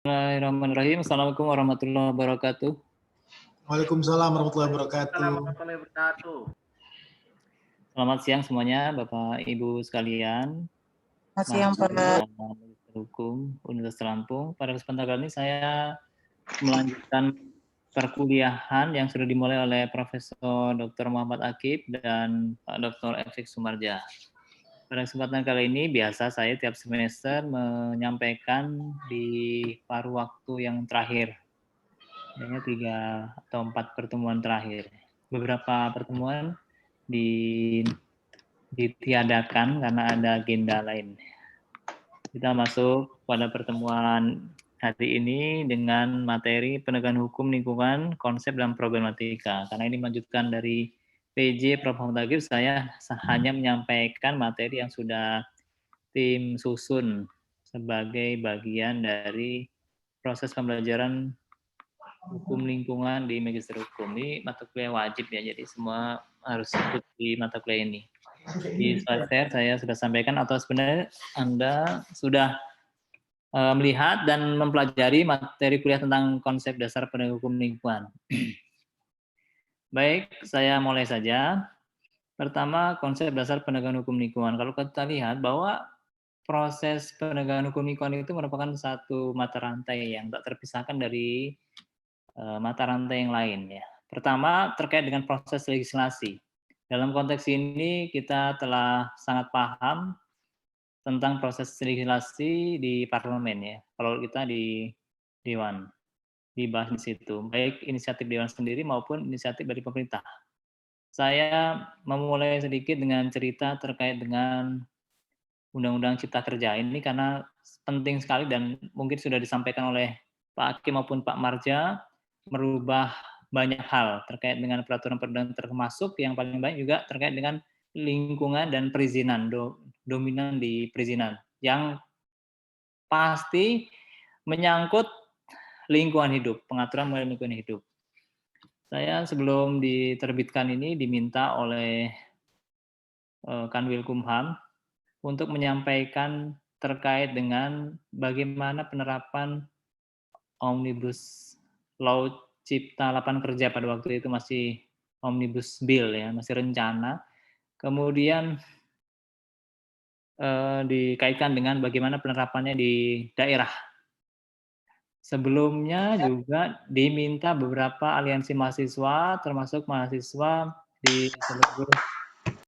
Bismillahirrahmanirrahim. Assalamualaikum warahmatullahi wabarakatuh. Waalaikumsalam warahmatullahi wabarakatuh. Warahmatullahi wabarakatuh. Selamat siang semuanya, Bapak Ibu sekalian. Selamat siang, Pak. Magister Hukum Universitas Lampung. Pada kesempatan kali ini saya melanjutkan perkuliahan yang sudah dimulai oleh Profesor Dr. Muhammad Akib dan Pak Dr. Efik Sumarja. Pada kesempatan kali ini biasa saya tiap semester menyampaikan di paruh waktu yang terakhir. Kayaknya 3 atau 4 pertemuan terakhir. Beberapa pertemuan ditiadakan karena ada agenda lain. Kita masuk pada pertemuan hari ini dengan materi penegakan hukum lingkungan, konsep dan problematika. Karena ini melanjutkan dari PJ Prof. Muhammad Akib, saya hanya menyampaikan materi yang sudah tim susun sebagai bagian dari proses pembelajaran hukum lingkungan di Magister Hukum. Ini mata kuliah wajib ya, jadi semua harus ikut di mata kuliah ini. Di slide saya sudah sampaikan, atau sebenarnya Anda sudah melihat dan mempelajari materi kuliah tentang konsep dasar penegakan hukum lingkungan. Baik, saya mulai saja. Pertama, konsep dasar penegakan hukum lingkungan. Kalau kita lihat bahwa proses penegakan hukum lingkungan itu merupakan satu mata rantai yang tak terpisahkan dari mata rantai yang lain ya. Pertama, terkait dengan proses legislasi. Dalam konteks ini kita telah sangat paham tentang proses legislasi di parlemen ya. Kalau kita di Dewan dibahas di situ, baik inisiatif Dewan sendiri maupun inisiatif dari pemerintah. Saya memulai sedikit dengan cerita terkait dengan Undang-Undang Cipta Kerja ini karena penting sekali dan mungkin sudah disampaikan oleh Pak Hakim maupun Pak Marja, merubah banyak hal terkait dengan peraturan perundang, termasuk yang paling banyak juga terkait dengan lingkungan dan perizinan, dominan di perizinan, yang pasti menyangkut lingkungan hidup, pengaturan mengenai lingkungan hidup. Saya sebelum diterbitkan ini diminta oleh Kanwilkumham untuk menyampaikan terkait dengan bagaimana penerapan Omnibus Law Cipta Lapangan Kerja pada waktu itu masih Omnibus Bill ya, masih rencana. Kemudian dikaitkan dengan bagaimana penerapannya di daerah. Sebelumnya juga diminta beberapa aliansi mahasiswa, termasuk mahasiswa di seluruh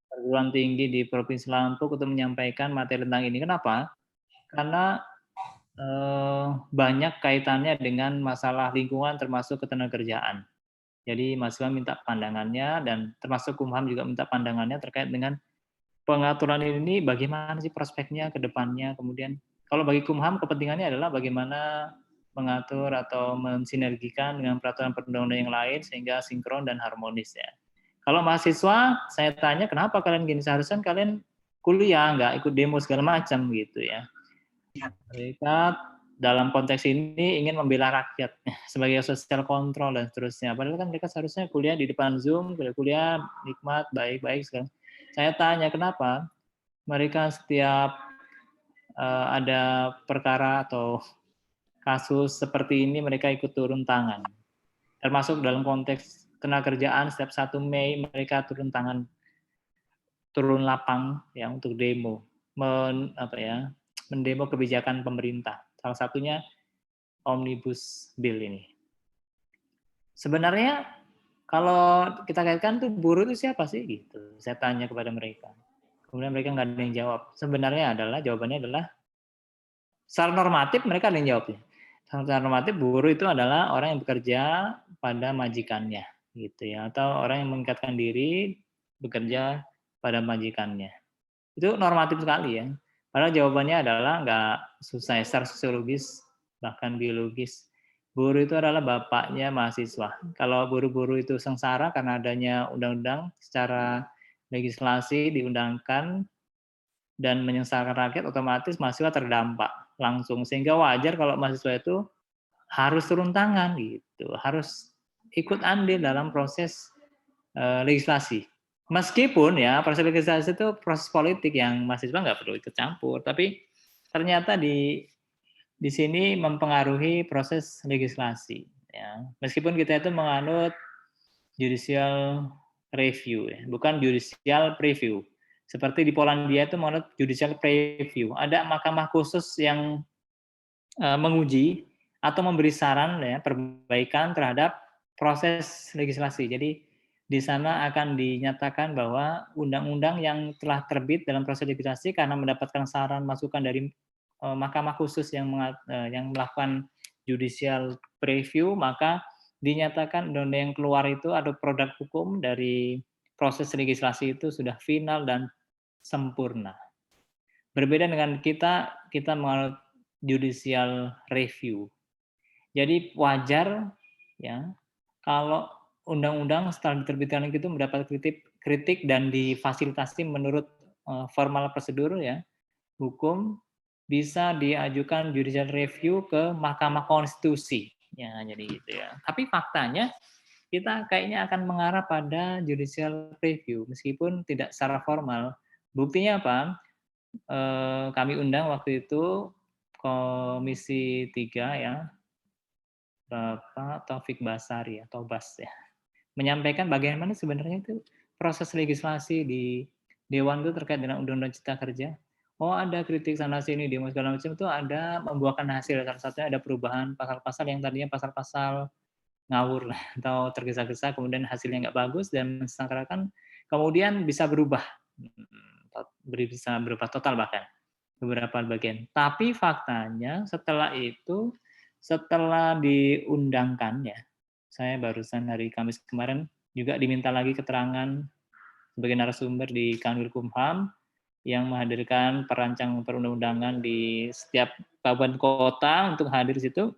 perguruan tinggi di Provinsi Lampung untuk menyampaikan materi tentang ini. Kenapa? Karena banyak kaitannya dengan masalah lingkungan termasuk ketenagakerjaan. Jadi mahasiswa minta pandangannya dan termasuk Kumham juga minta pandangannya terkait dengan pengaturan ini bagaimana sih prospeknya ke depannya. Kemudian kalau bagi Kumham kepentingannya adalah bagaimana mengatur atau mensinergikan dengan peraturan perundang-undangan yang lain sehingga sinkron dan harmonis ya. Kalau mahasiswa saya tanya kenapa kalian gini, seharusnya kalian kuliah nggak ikut demo segala macam gitu ya. Mereka dalam konteks ini ingin membela rakyat sebagai social control dan seterusnya. Padahal kan mereka seharusnya kuliah di depan Zoom, kuliah nikmat, baik-baik sekarang. Saya tanya kenapa mereka setiap ada perkara atau kasus seperti ini mereka ikut turun tangan. Termasuk dalam konteks ketenagakerjaan setiap 1 Mei mereka turun tangan, turun lapang ya untuk demo, mendemo kebijakan pemerintah. Salah satunya Omnibus Bill ini. Sebenarnya kalau kita kaitkan tuh buruh itu siapa sih gitu. Saya tanya kepada mereka. Kemudian mereka nggak ada yang jawab. Sebenarnya jawabannya adalah secara normatif mereka ada yang jawabnya. Secara normatif buruh itu adalah orang yang bekerja pada majikannya gitu ya, atau orang yang mengikatkan diri bekerja pada majikannya. Itu normatif sekali ya. Padahal jawabannya adalah nggak susah, secara sosiologis bahkan biologis. Buruh itu adalah bapaknya mahasiswa. Kalau buruh-buruh itu sengsara karena adanya undang-undang secara legislasi diundangkan dan menyengsarakan rakyat, otomatis mahasiswa terdampak langsung. Sehingga wajar kalau mahasiswa itu harus turun tangan gitu, harus ikut andil dalam proses legislasi. Meskipun ya proses legislasi itu proses politik yang mahasiswa nggak perlu ikut campur, tapi ternyata di di sini mempengaruhi proses legislasi, ya. Meskipun kita itu menganut judicial review, ya, bukan judicial preview. Seperti di Polandia itu menganut judicial preview. Ada mahkamah khusus yang menguji atau memberi saran, ya, perbaikan terhadap proses legislasi. Jadi di sana akan dinyatakan bahwa undang-undang yang telah terbit dalam proses legislasi karena mendapatkan saran masukan dari mahkamah khusus yang melakukan judicial preview, maka dinyatakan undang-undang yang keluar itu atau produk hukum dari proses legislasi itu sudah final dan sempurna. Berbeda dengan kita menganut judicial review. Jadi wajar, ya, kalau undang-undang setelah diterbitkan itu mendapat kritik dan difasilitasi menurut formal prosedur, ya, hukum bisa diajukan judicial review ke Mahkamah Konstitusi. Ya, jadi gitu ya. Tapi faktanya kita kayaknya akan mengarah pada judicial review meskipun tidak secara formal. Buktinya apa? Kami undang waktu itu Komisi 3, ya, Bapak Taufik Basari atau Bas, ya, menyampaikan bagaimana sebenarnya itu proses legislasi di Dewan itu terkait dengan Undang-Undang Cipta Kerja. Oh, ada kritik sana sini, demo segala macam itu ada membuahkan hasil. Salah satunya ada perubahan pasal-pasal yang tadinya pasal-pasal ngawur atau tergesa-gesa, kemudian hasilnya nggak bagus dan mensengsarakan, kemudian bisa berubah, bisa berubah total bahkan beberapa bagian. Tapi faktanya setelah itu, setelah diundangkan, ya, saya barusan hari Kamis kemarin juga diminta lagi keterangan sebagai narasumber di Kanwil Kumham yang menghadirkan perancang perundang-undangan di setiap kabupaten kota untuk hadir di situ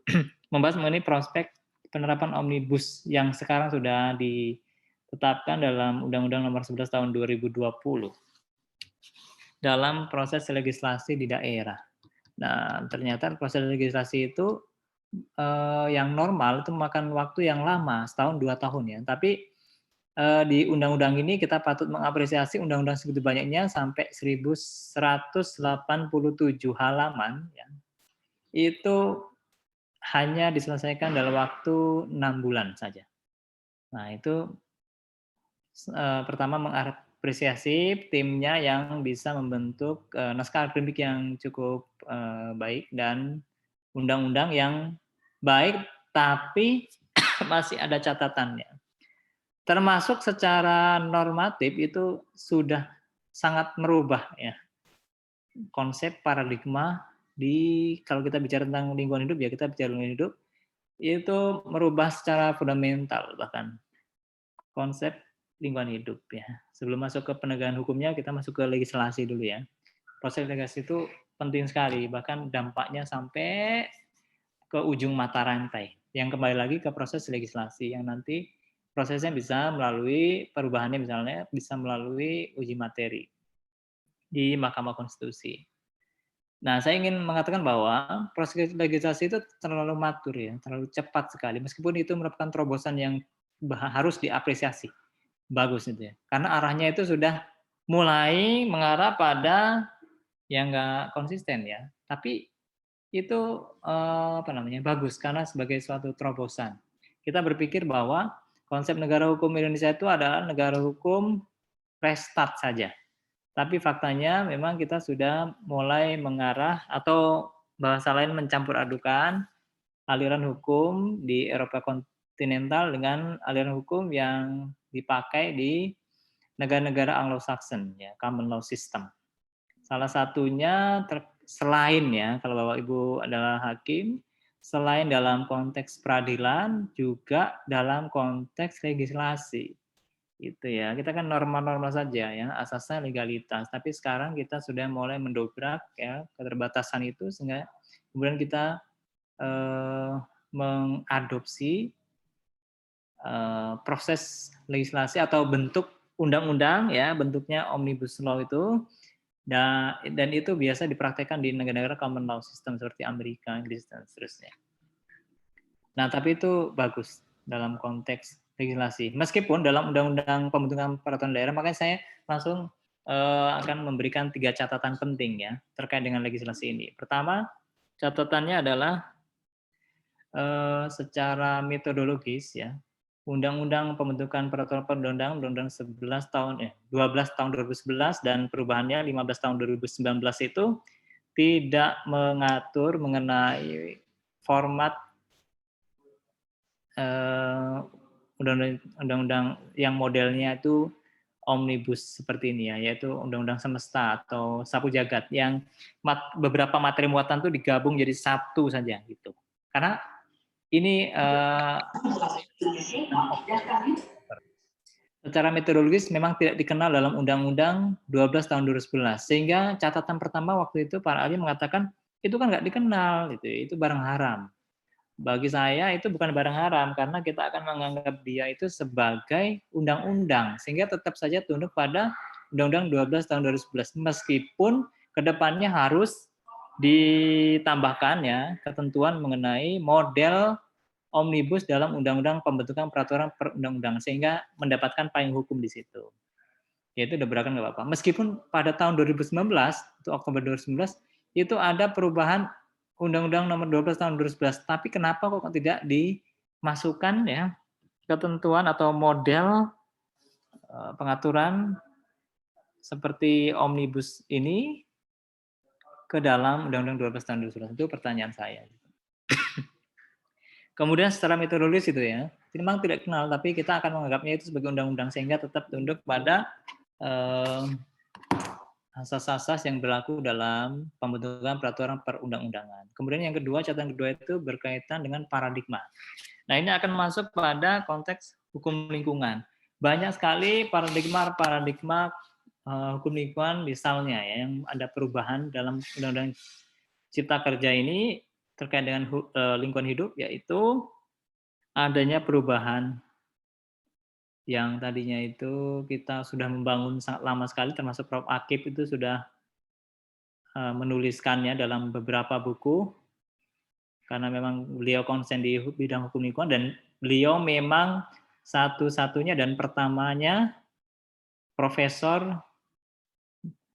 membahas mengenai prospek penerapan omnibus yang sekarang sudah ditetapkan dalam Undang-Undang Nomor 11 Tahun 2020 dalam proses legislasi di daerah. Nah, ternyata proses legislasi itu yang normal itu memakan waktu yang lama, setahun 2 tahun, ya. Tapi di undang-undang ini kita patut mengapresiasi undang-undang segitu banyaknya sampai 1187 halaman, ya. Itu hanya diselesaikan dalam waktu 6 bulan saja. Nah, itu pertama mengapresiasi timnya yang bisa membentuk naskah akademik yang cukup baik dan undang-undang yang baik, tapi masih ada catatannya. Termasuk secara normatif itu sudah sangat merubah, ya, konsep paradigma kalau kita bicara tentang lingkungan hidup, ya kita bicara lingkungan hidup, itu merubah secara fundamental bahkan konsep lingkungan hidup, ya. Sebelum masuk ke penegakan hukumnya, kita masuk ke legislasi dulu, ya. Proses legislasi itu penting sekali, bahkan dampaknya sampai ke ujung mata rantai, yang kembali lagi ke proses legislasi yang nanti prosesnya bisa melalui perubahannya, misalnya bisa melalui uji materi di Mahkamah Konstitusi. Nah, saya ingin mengatakan bahwa proses legislasi itu terlalu matur, ya, terlalu cepat sekali, meskipun itu merupakan terobosan yang harus diapresiasi. Bagus itu, ya. Karena arahnya itu sudah mulai mengarah pada yang nggak konsisten, ya. Tapi itu bagus karena sebagai suatu terobosan. Kita berpikir bahwa konsep negara hukum Indonesia itu adalah negara hukum restart saja. Tapi faktanya memang kita sudah mulai mengarah atau bahasa lain mencampur adukan aliran hukum di Eropa kontinental dengan aliran hukum yang dipakai di negara-negara Anglo-Saxon, ya, common law system. Salah satunya selain, ya, kalau Bapak Ibu adalah hakim, selain dalam konteks peradilan juga dalam konteks legislasi. Itu, ya. Kita kan norma-norma saja, ya, asasnya legalitas. Tapi sekarang kita sudah mulai mendobrak, ya, keterbatasan itu sehingga kemudian kita mengadopsi proses legislasi atau bentuk undang-undang, ya, bentuknya omnibus law itu, dan itu biasa dipraktekkan di negara-negara common law system seperti Amerika, Inggris, dan seterusnya. Nah, tapi itu bagus dalam konteks legislasi. Meskipun dalam undang-undang pembentukan peraturan daerah, makanya saya langsung akan memberikan 3 catatan penting, ya, terkait dengan legislasi ini. Pertama, Catatannya adalah secara metodologis ya, Undang-Undang Pembentukan Peraturan Perundang-undangan Undang-Undang 12 tahun 2011 dan perubahannya 15 tahun 2019 itu tidak mengatur mengenai format undang-undang yang modelnya itu omnibus seperti ini ya, yaitu undang-undang semesta atau sapu jagat yang beberapa materi muatan itu digabung jadi satu saja gitu. Karena ini secara metodologis memang tidak dikenal dalam Undang-Undang 12 tahun 2011. Sehingga catatan pertama waktu itu para ahli mengatakan itu kan nggak dikenal, gitu, itu barang haram. Bagi saya itu bukan barang haram karena kita akan menganggap dia itu sebagai undang-undang sehingga tetap saja tunduk pada Undang-Undang 12 tahun 2011 meskipun kedepannya harus ditambahkan ya ketentuan mengenai model omnibus dalam Undang-Undang Pembentukan Peraturan Perundang-undangan sehingga mendapatkan payung hukum di situ. Yaitu diberlakukan nggak apa-apa. Meskipun pada tahun 2019 itu Oktober 2019 itu ada perubahan Undang-Undang Nomor 12 Tahun 2011, tapi kenapa kok tidak dimasukkan ya ketentuan atau model pengaturan seperti omnibus ini ke dalam Undang-Undang 12 Tahun 2011? Itu pertanyaan saya. Kemudian secara metodologis itu ya, memang tidak kenal, tapi kita akan menganggapnya itu sebagai undang-undang sehingga tetap tunduk pada asas-asas yang berlaku dalam pembentukan peraturan perundang-undangan. Kemudian yang kedua, catatan kedua itu berkaitan dengan paradigma. Nah, ini akan masuk pada konteks hukum lingkungan. Banyak sekali paradigma hukum lingkungan misalnya ya, yang ada perubahan dalam Undang-Undang Cipta Kerja ini terkait dengan lingkungan hidup, yaitu adanya perubahan yang tadinya itu kita sudah membangun sangat lama sekali, termasuk Prof. Akip itu sudah menuliskannya dalam beberapa buku, karena memang beliau konsen di bidang hukum lingkungan, dan beliau memang satu-satunya dan pertamanya profesor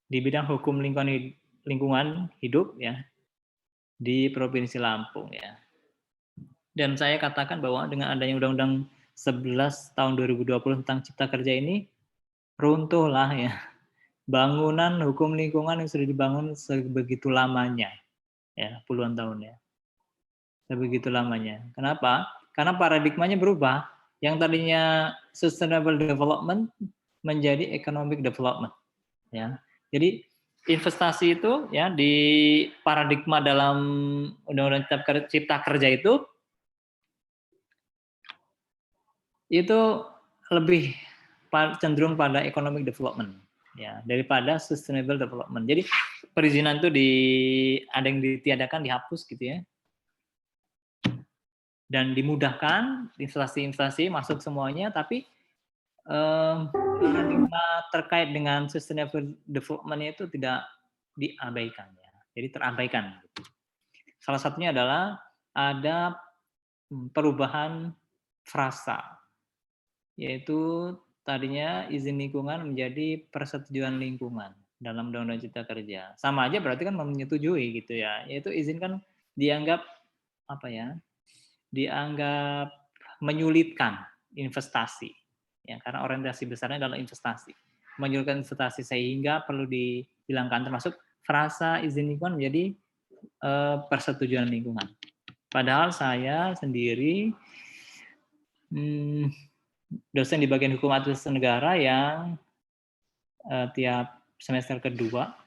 di bidang hukum lingkungan hidup ya di Provinsi Lampung ya. Dan saya katakan bahwa dengan adanya Undang-Undang 11 tahun 2020 tentang Cipta Kerja ini, runtuhlah ya bangunan hukum lingkungan yang sudah dibangun sebegitu lamanya, ya puluhan tahun ya, sebegitu lamanya. Kenapa? Karena paradigmanya berubah. Yang tadinya sustainable development menjadi economic development, ya. Jadi investasi itu ya di paradigma dalam Undang-Undang Cipta Kerja itu lebih cenderung pada economic development ya daripada sustainable development. Jadi perizinan itu ada yang ditiadakan, dihapus gitu ya. Dan dimudahkan investasi masuk semuanya, tapi paradigma terkait dengan sustainable development itu tidak diabaikan ya. Jadi terabaikan. Salah satunya adalah ada perubahan frasa, yaitu tadinya izin lingkungan menjadi persetujuan lingkungan dalam Undang-Undang Cipta Kerja. Sama aja berarti kan menyetujui gitu ya. Yaitu izin kan dianggap apa ya? Dianggap menyulitkan investasi. Ya, karena orientasi besarnya adalah investasi. Menyulitkan investasi sehingga perlu dihilangkan termasuk frasa izin lingkungan menjadi persetujuan lingkungan. Padahal saya sendiri dosen di bagian hukum administrasi negara yang tiap semester kedua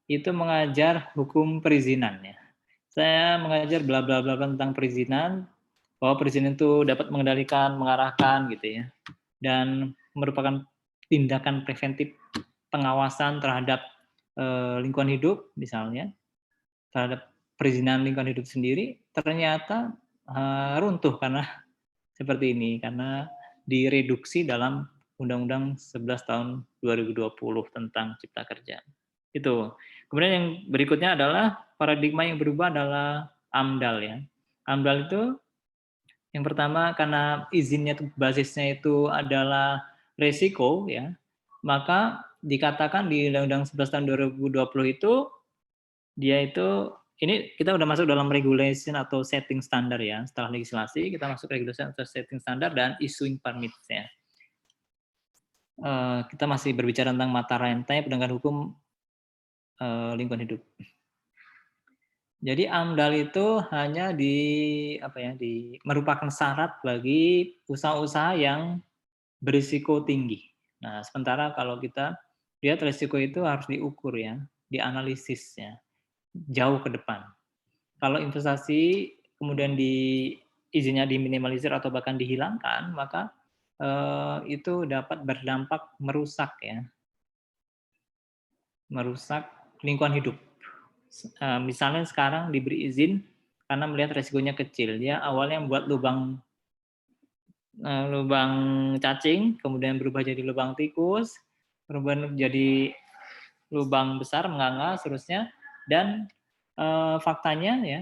itu mengajar hukum perizinan ya. Saya mengajar bla bla bla tentang perizinan, bahwa perizinan itu dapat mengendalikan, mengarahkan gitu ya, dan merupakan tindakan preventif pengawasan terhadap lingkungan hidup misalnya, terhadap perizinan lingkungan hidup sendiri ternyata runtuh karena seperti ini, karena direduksi dalam Undang-Undang 11 tahun 2020 tentang Cipta Kerja. Itu. Kemudian yang berikutnya adalah paradigma yang berubah adalah AMDAL ya. AMDAL itu yang pertama karena izinnya basisnya itu adalah resiko ya, maka dikatakan di Undang-Undang 11 tahun 2020 itu dia itu ini kita udah masuk dalam regulation atau setting standar ya. Setelah legislasi kita masuk regulation atau setting standar dan issuing permits ya. Kita masih berbicara tentang mata rantai penegakan hukum lingkungan hidup. Jadi AMDAL itu hanya merupakan syarat bagi usaha-usaha yang berisiko tinggi. Nah, sementara kalau kita lihat risiko itu harus diukur ya, dianalisis ya, jauh ke depan. Kalau investasi kemudian izinnya diminimalisir atau bahkan dihilangkan, maka itu dapat berdampak merusak ya, merusak lingkungan hidup. Misalnya sekarang diberi izin karena melihat resikonya kecil, dia awalnya membuat lubang cacing, kemudian berubah jadi lubang tikus, berubah jadi lubang besar menganga, seterusnya, dan faktanya ya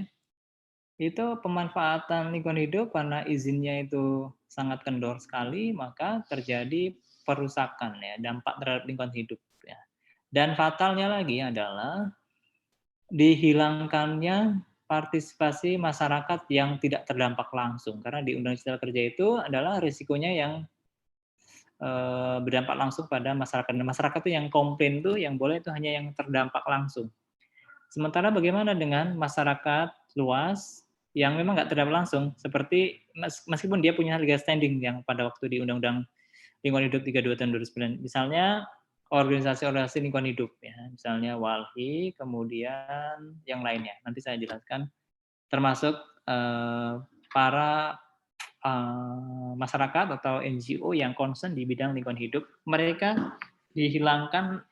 itu pemanfaatan lingkungan hidup karena izinnya itu sangat kendor sekali, maka terjadi perusakan ya, dampak terhadap lingkungan hidup ya. Dan fatalnya lagi adalah dihilangkannya partisipasi masyarakat yang tidak terdampak langsung, karena di Undang-Undang Cipta Kerja itu adalah risikonya yang berdampak langsung pada masyarakat. Dan masyarakat itu yang komplain tuh yang boleh itu hanya yang terdampak langsung. Sementara bagaimana dengan masyarakat luas yang memang nggak terdampak langsung, seperti meskipun dia punya legal standing yang pada waktu di Undang-Undang Lingkungan Hidup 32 tahun 2009, misalnya organisasi-organisasi lingkungan hidup ya, misalnya WALHI, kemudian yang lainnya. Nanti saya jelaskan, termasuk para masyarakat atau NGO yang concern di bidang lingkungan hidup, mereka dihilangkan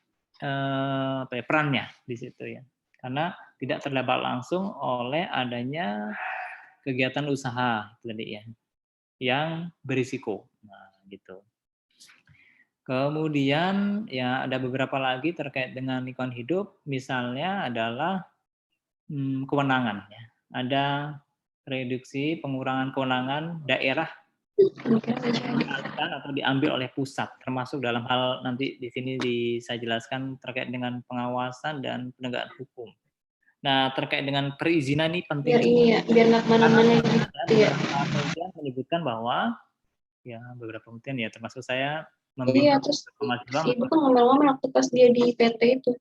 perannya di situ ya, karena tidak terdampak langsung oleh adanya kegiatan usaha tadi ya, yang berisiko. Nah, gitu. Kemudian ya ada beberapa lagi terkait dengan lingkungan hidup, misalnya adalah kewenangan ya. Ada reduksi pengurangan kewenangan daerah dialihkan atau diambil oleh pusat, termasuk dalam hal nanti di sini saya jelaskan terkait dengan pengawasan dan penegakan hukum. Nah, terkait dengan perizinan ini penting. Biar ini ya, biar nggak kemana-mana gitu ya. Kemudian menyebutkan bahwa ya beberapa kementerian ya, termasuk saya Iya, terus si Ibu kan ngomel-ngomel waktu pas dia di PT itu.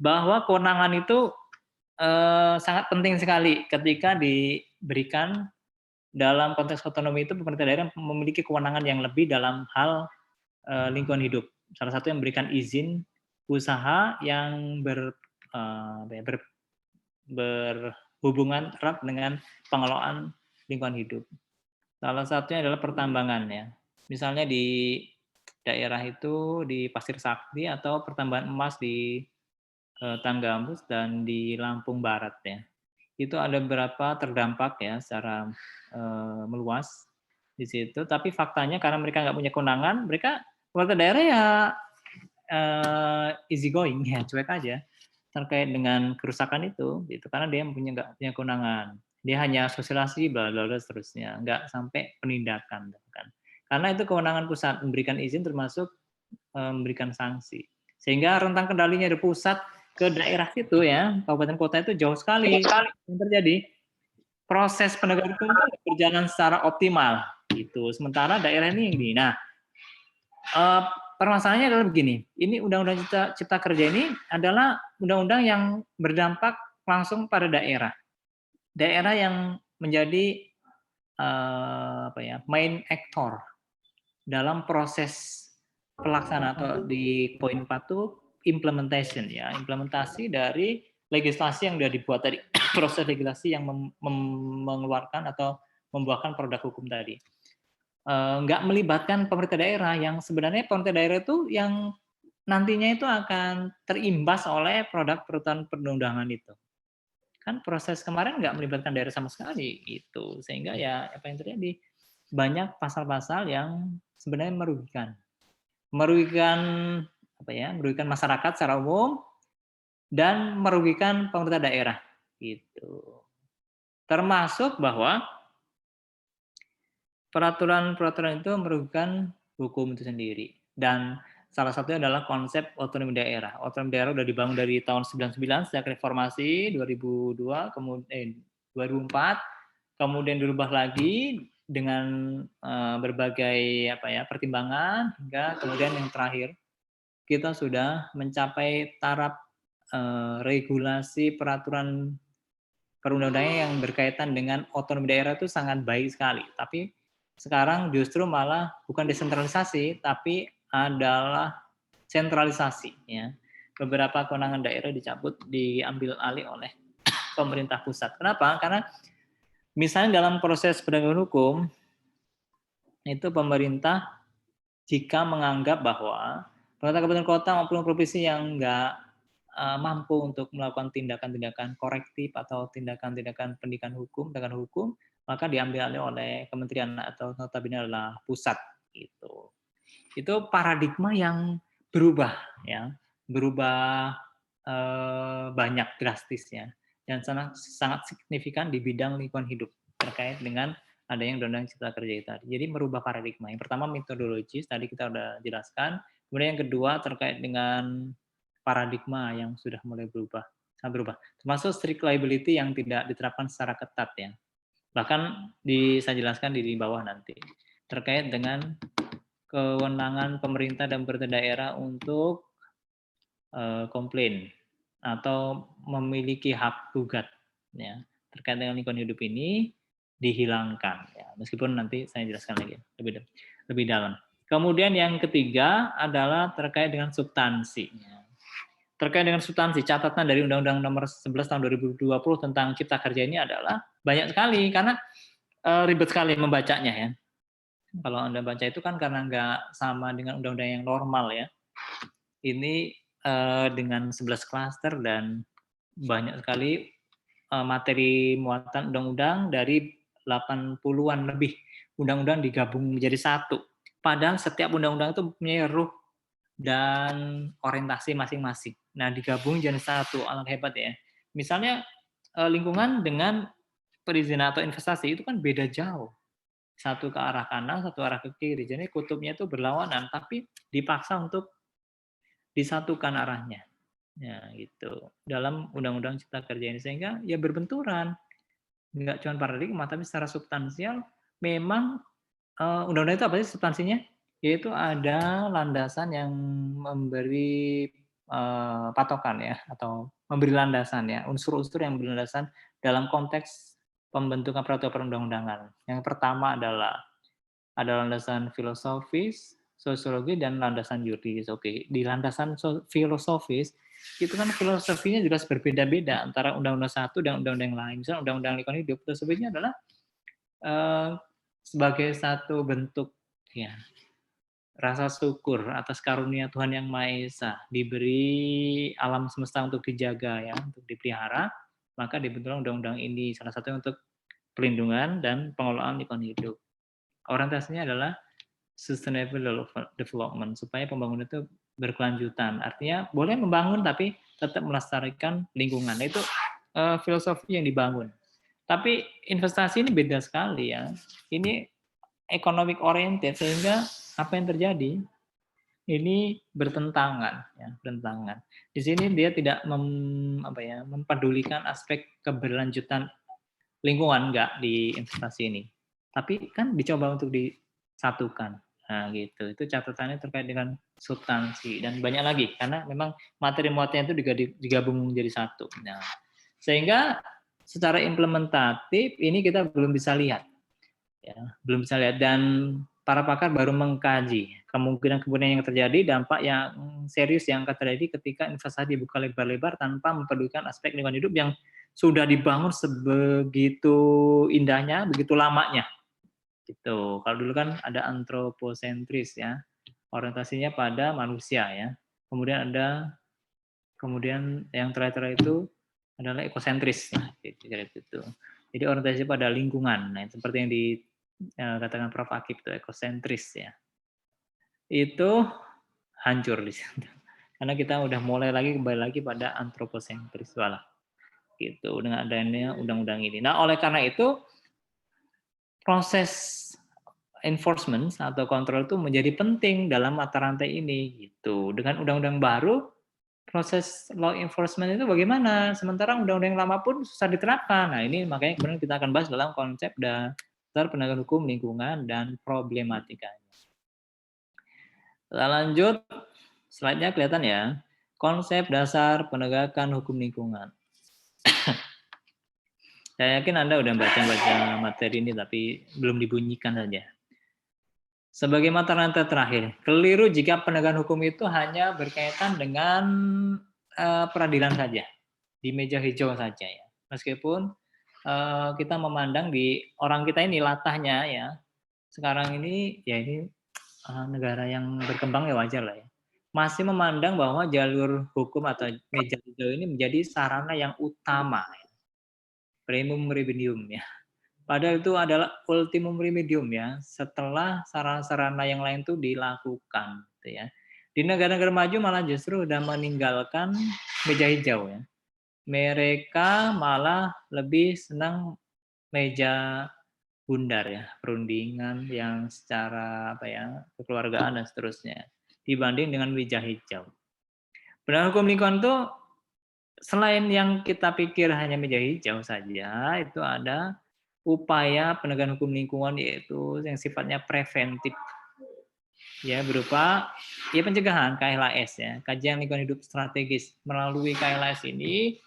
Bahwa kewenangan itu sangat penting sekali ketika diberikan dalam konteks otonomi itu pemerintah daerah memiliki kewenangan yang lebih dalam hal lingkungan hidup. Salah satu yang memberikan izin usaha yang berhubungan erat dengan pengelolaan lingkungan hidup. Salah satunya adalah pertambangan ya. Misalnya di daerah itu di Pasir Sakti atau pertambangan emas di Tanggamus dan di Lampung Barat ya. Itu ada beberapa terdampak ya secara meluas di situ. Tapi faktanya karena mereka nggak punya kewenangan, mereka warga daerah ya easy going ya, cuek aja terkait dengan kerusakan itu, gitu. Karena dia nggak punya kewenangan. Dia hanya sosialisasi, bla bla bla seterusnya, nggak sampai penindakan, kan. Karena itu kewenangan pusat memberikan izin termasuk memberikan sanksi. Sehingga rentang kendalinya dari pusat ke daerah situ ya, kabupaten kota itu jauh sekali yang terjadi. Proses penegakan hukum itu berjalan secara optimal gitu. Sementara daerah ini. Nah, permasalahannya adalah begini. Ini Undang-Undang Cipta Kerja ini adalah undang-undang yang berdampak langsung pada daerah. Daerah yang menjadi main aktor dalam proses pelaksanaan atau di poin 4 itu implementation ya, implementasi dari legislasi yang sudah dibuat tadi, proses legislasi yang mengeluarkan atau membuahkan produk hukum tadi. Nggak melibatkan pemerintah daerah yang sebenarnya pemerintah daerah itu yang nantinya itu akan terimbas oleh produk perundang-undangan itu. Kan proses kemarin nggak melibatkan daerah sama sekali gitu, sehingga ya apa yang terjadi banyak pasal-pasal yang sebenarnya merugikan masyarakat secara umum dan merugikan pemerintah daerah gitu. Termasuk bahwa peraturan-peraturan itu merugikan hukum itu sendiri. Dan salah satunya adalah konsep otonomi daerah. Otonomi daerah udah dibangun dari tahun 99 sejak reformasi 2002, kemudian 2004, kemudian dirubah lagi dengan berbagai pertimbangan hingga kemudian yang terakhir kita sudah mencapai taraf regulasi peraturan perundang-undangan yang berkaitan dengan otonomi daerah itu sangat baik sekali. Tapi sekarang justru malah bukan desentralisasi, tapi adalah sentralisasi. Ya. Beberapa kewenangan daerah dicabut, diambil alih oleh pemerintah pusat. Kenapa? Karena misalnya dalam proses penegakan hukum, itu pemerintah jika menganggap bahwa pemerintah kabupaten kota maupun provinsi yang nggak mampu untuk melakukan tindakan-tindakan korektif atau tindakan-tindakan pendidikan hukum, maka diambil alih oleh kementerian atau notabene adalah pusat gitu. Itu paradigma yang berubah ya, berubah banyak drastisnya dan sangat signifikan di bidang lingkungan hidup terkait dengan adanya Undang-Undang Cipta Kerja itu tadi. Jadi merubah paradigma. Yang pertama metodologis tadi kita udah jelaskan, kemudian yang kedua terkait dengan paradigma yang sudah mulai berubah, termasuk strict liability yang tidak diterapkan secara ketat ya. Bahkan saya jelaskan di bawah nanti terkait dengan kewenangan pemerintah dan pemerintah daerah untuk komplain atau memiliki hak gugat ya terkait dengan lingkungan hidup ini dihilangkan ya, meskipun nanti saya jelaskan lagi lebih dalam. Kemudian yang ketiga adalah terkait dengan substansinya. Terkait dengan substansi, catatan dari Undang-Undang Nomor 11 Tahun 2020 tentang Cipta Kerja ini adalah banyak sekali karena ribet sekali membacanya ya. Kalau Anda baca itu kan karena nggak sama dengan undang-undang yang normal ya. Ini dengan 11 klaster dan banyak sekali materi muatan undang-undang dari 80-an lebih undang-undang digabung menjadi satu. Padahal setiap undang-undang itu punya ruh dan orientasi masing-masing. Nah, digabung jadi satu, alangkah hebat ya. Misalnya lingkungan dengan perizinan atau investasi itu kan beda jauh. Satu ke arah kanan, satu arah ke kiri. Jadi kutubnya itu berlawanan, tapi dipaksa untuk disatukan arahnya. Ya, gitu. Dalam Undang-Undang Cipta Kerja ini sehingga ya berbenturan. Enggak cuma paradigma, tapi secara substansial memang undang-undang itu apa sih substansinya? Yaitu ada landasan yang memberi patokan ya atau memberi landasan ya, unsur-unsur yang memberi landasan dalam konteks pembentukan peraturan perundang-undangan. Yang pertama adalah ada landasan filosofis, sosiologi dan landasan yuridis. Oke, di landasan filosofis itu kan filosofinya juga berbeda-beda antara undang-undang satu dan undang-undang yang lain. Misalnya undang-undang lingkungan hidup, filosofinya adalah sebagai satu bentuk ya rasa syukur atas karunia Tuhan Yang Maha Esa, diberi alam semesta untuk dijaga ya, untuk dipelihara, maka dibentuklah undang-undang ini salah satunya untuk pelindungan dan pengelolaan lingkungan hidup. Orientasinya adalah sustainable development supaya pembangunan itu berkelanjutan. Artinya boleh membangun tapi tetap melestarikan lingkungan. Itu filosofi yang dibangun. Tapi investasi ini beda sekali ya. Ini economic oriented sehingga apa yang terjadi ini bertentangan ya, bertentangan. Di sini dia tidak mempedulikan aspek keberlanjutan lingkungan enggak di investasi ini. Tapi kan dicoba untuk disatukan. Nah, gitu. Itu catatannya terkait dengan substansi dan banyak lagi karena memang materi muatannya itu digabung menjadi satu. Nah, sehingga secara implementatif ini kita belum bisa lihat. Ya, belum bisa lihat dan para pakar baru mengkaji kemungkinan yang terjadi, dampak yang serius yang akan terjadi ketika investasi dibuka lebar-lebar tanpa mempedulikan aspek lingkungan hidup yang sudah dibangun sebegitu indahnya, begitu lamanya. Gitu. Kalau dulu kan ada antroposentris ya, orientasinya pada manusia ya. Kemudian yang terakhir itu adalah ekosentris. Nah, gitu. Jadi orientasi pada lingkungan. Nah, seperti yang dikatakan Prof. Akif itu ekosentris ya. Itu hancur di situ. Karena kita udah mulai kembali lagi pada antroposentris walah. Gitu dengan adanya undang-undang ini. Nah, oleh karena itu proses enforcement atau kontrol itu menjadi penting dalam mata rantai ini gitu. Dengan undang-undang baru, proses law enforcement itu bagaimana? Sementara undang-undang yang lama pun susah diterapkan. Nah, ini makanya kemudian kita akan bahas dalam konsep dasar penegakan hukum lingkungan dan problematikanya. Kita lanjut, slide-nya kelihatan ya. Konsep dasar penegakan hukum lingkungan. Saya yakin Anda udah baca-baca materi ini tapi belum dibunyikan saja. Sebagai mata rantai terakhir, keliru jika penegakan hukum itu hanya berkaitan dengan peradilan saja, di meja hijau saja ya. Meskipun kita memandang di orang kita ini latahnya ya, sekarang ini ya ini negara yang berkembang ya wajar lah ya. Masih memandang bahwa jalur hukum atau meja hijau ini menjadi sarana yang utama, primum remedium ya. Padahal itu adalah ultimum remedium ya, setelah sarana-sarana yang lain itu dilakukan gitu ya. Di negara-negara maju malah justru sudah meninggalkan meja hijau ya. Mereka malah lebih senang meja bundar ya, perundingan yang secara apa ya, kekeluargaan dan seterusnya dibanding dengan meja hijau. Penegakan hukum lingkungan itu selain yang kita pikir hanya meja hijau saja, itu ada upaya penegakan hukum lingkungan yaitu yang sifatnya preventif ya berupa ya pencegahan KLAS ya, kajian lingkungan hidup strategis. Melalui KLAS ini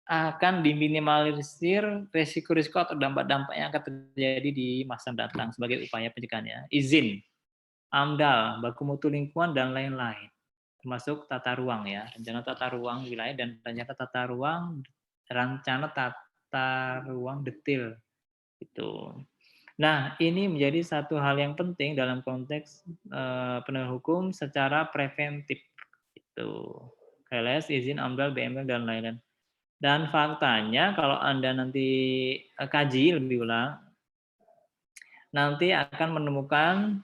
akan diminimalisir risiko-risiko atau dampak-dampak yang akan terjadi di masa datang sebagai upaya pencegahannya. Izin, AMDAL, baku mutu lingkungan dan lain-lain. Termasuk tata ruang ya, rencana tata ruang wilayah dan rencana tata ruang detail itu. Nah, ini menjadi satu hal yang penting dalam konteks penegakan hukum secara preventif. Itu KLS, izin, AMDAL, BML dan lain-lain. Dan faktanya kalau Anda nanti kaji lebih ulang, nanti akan menemukan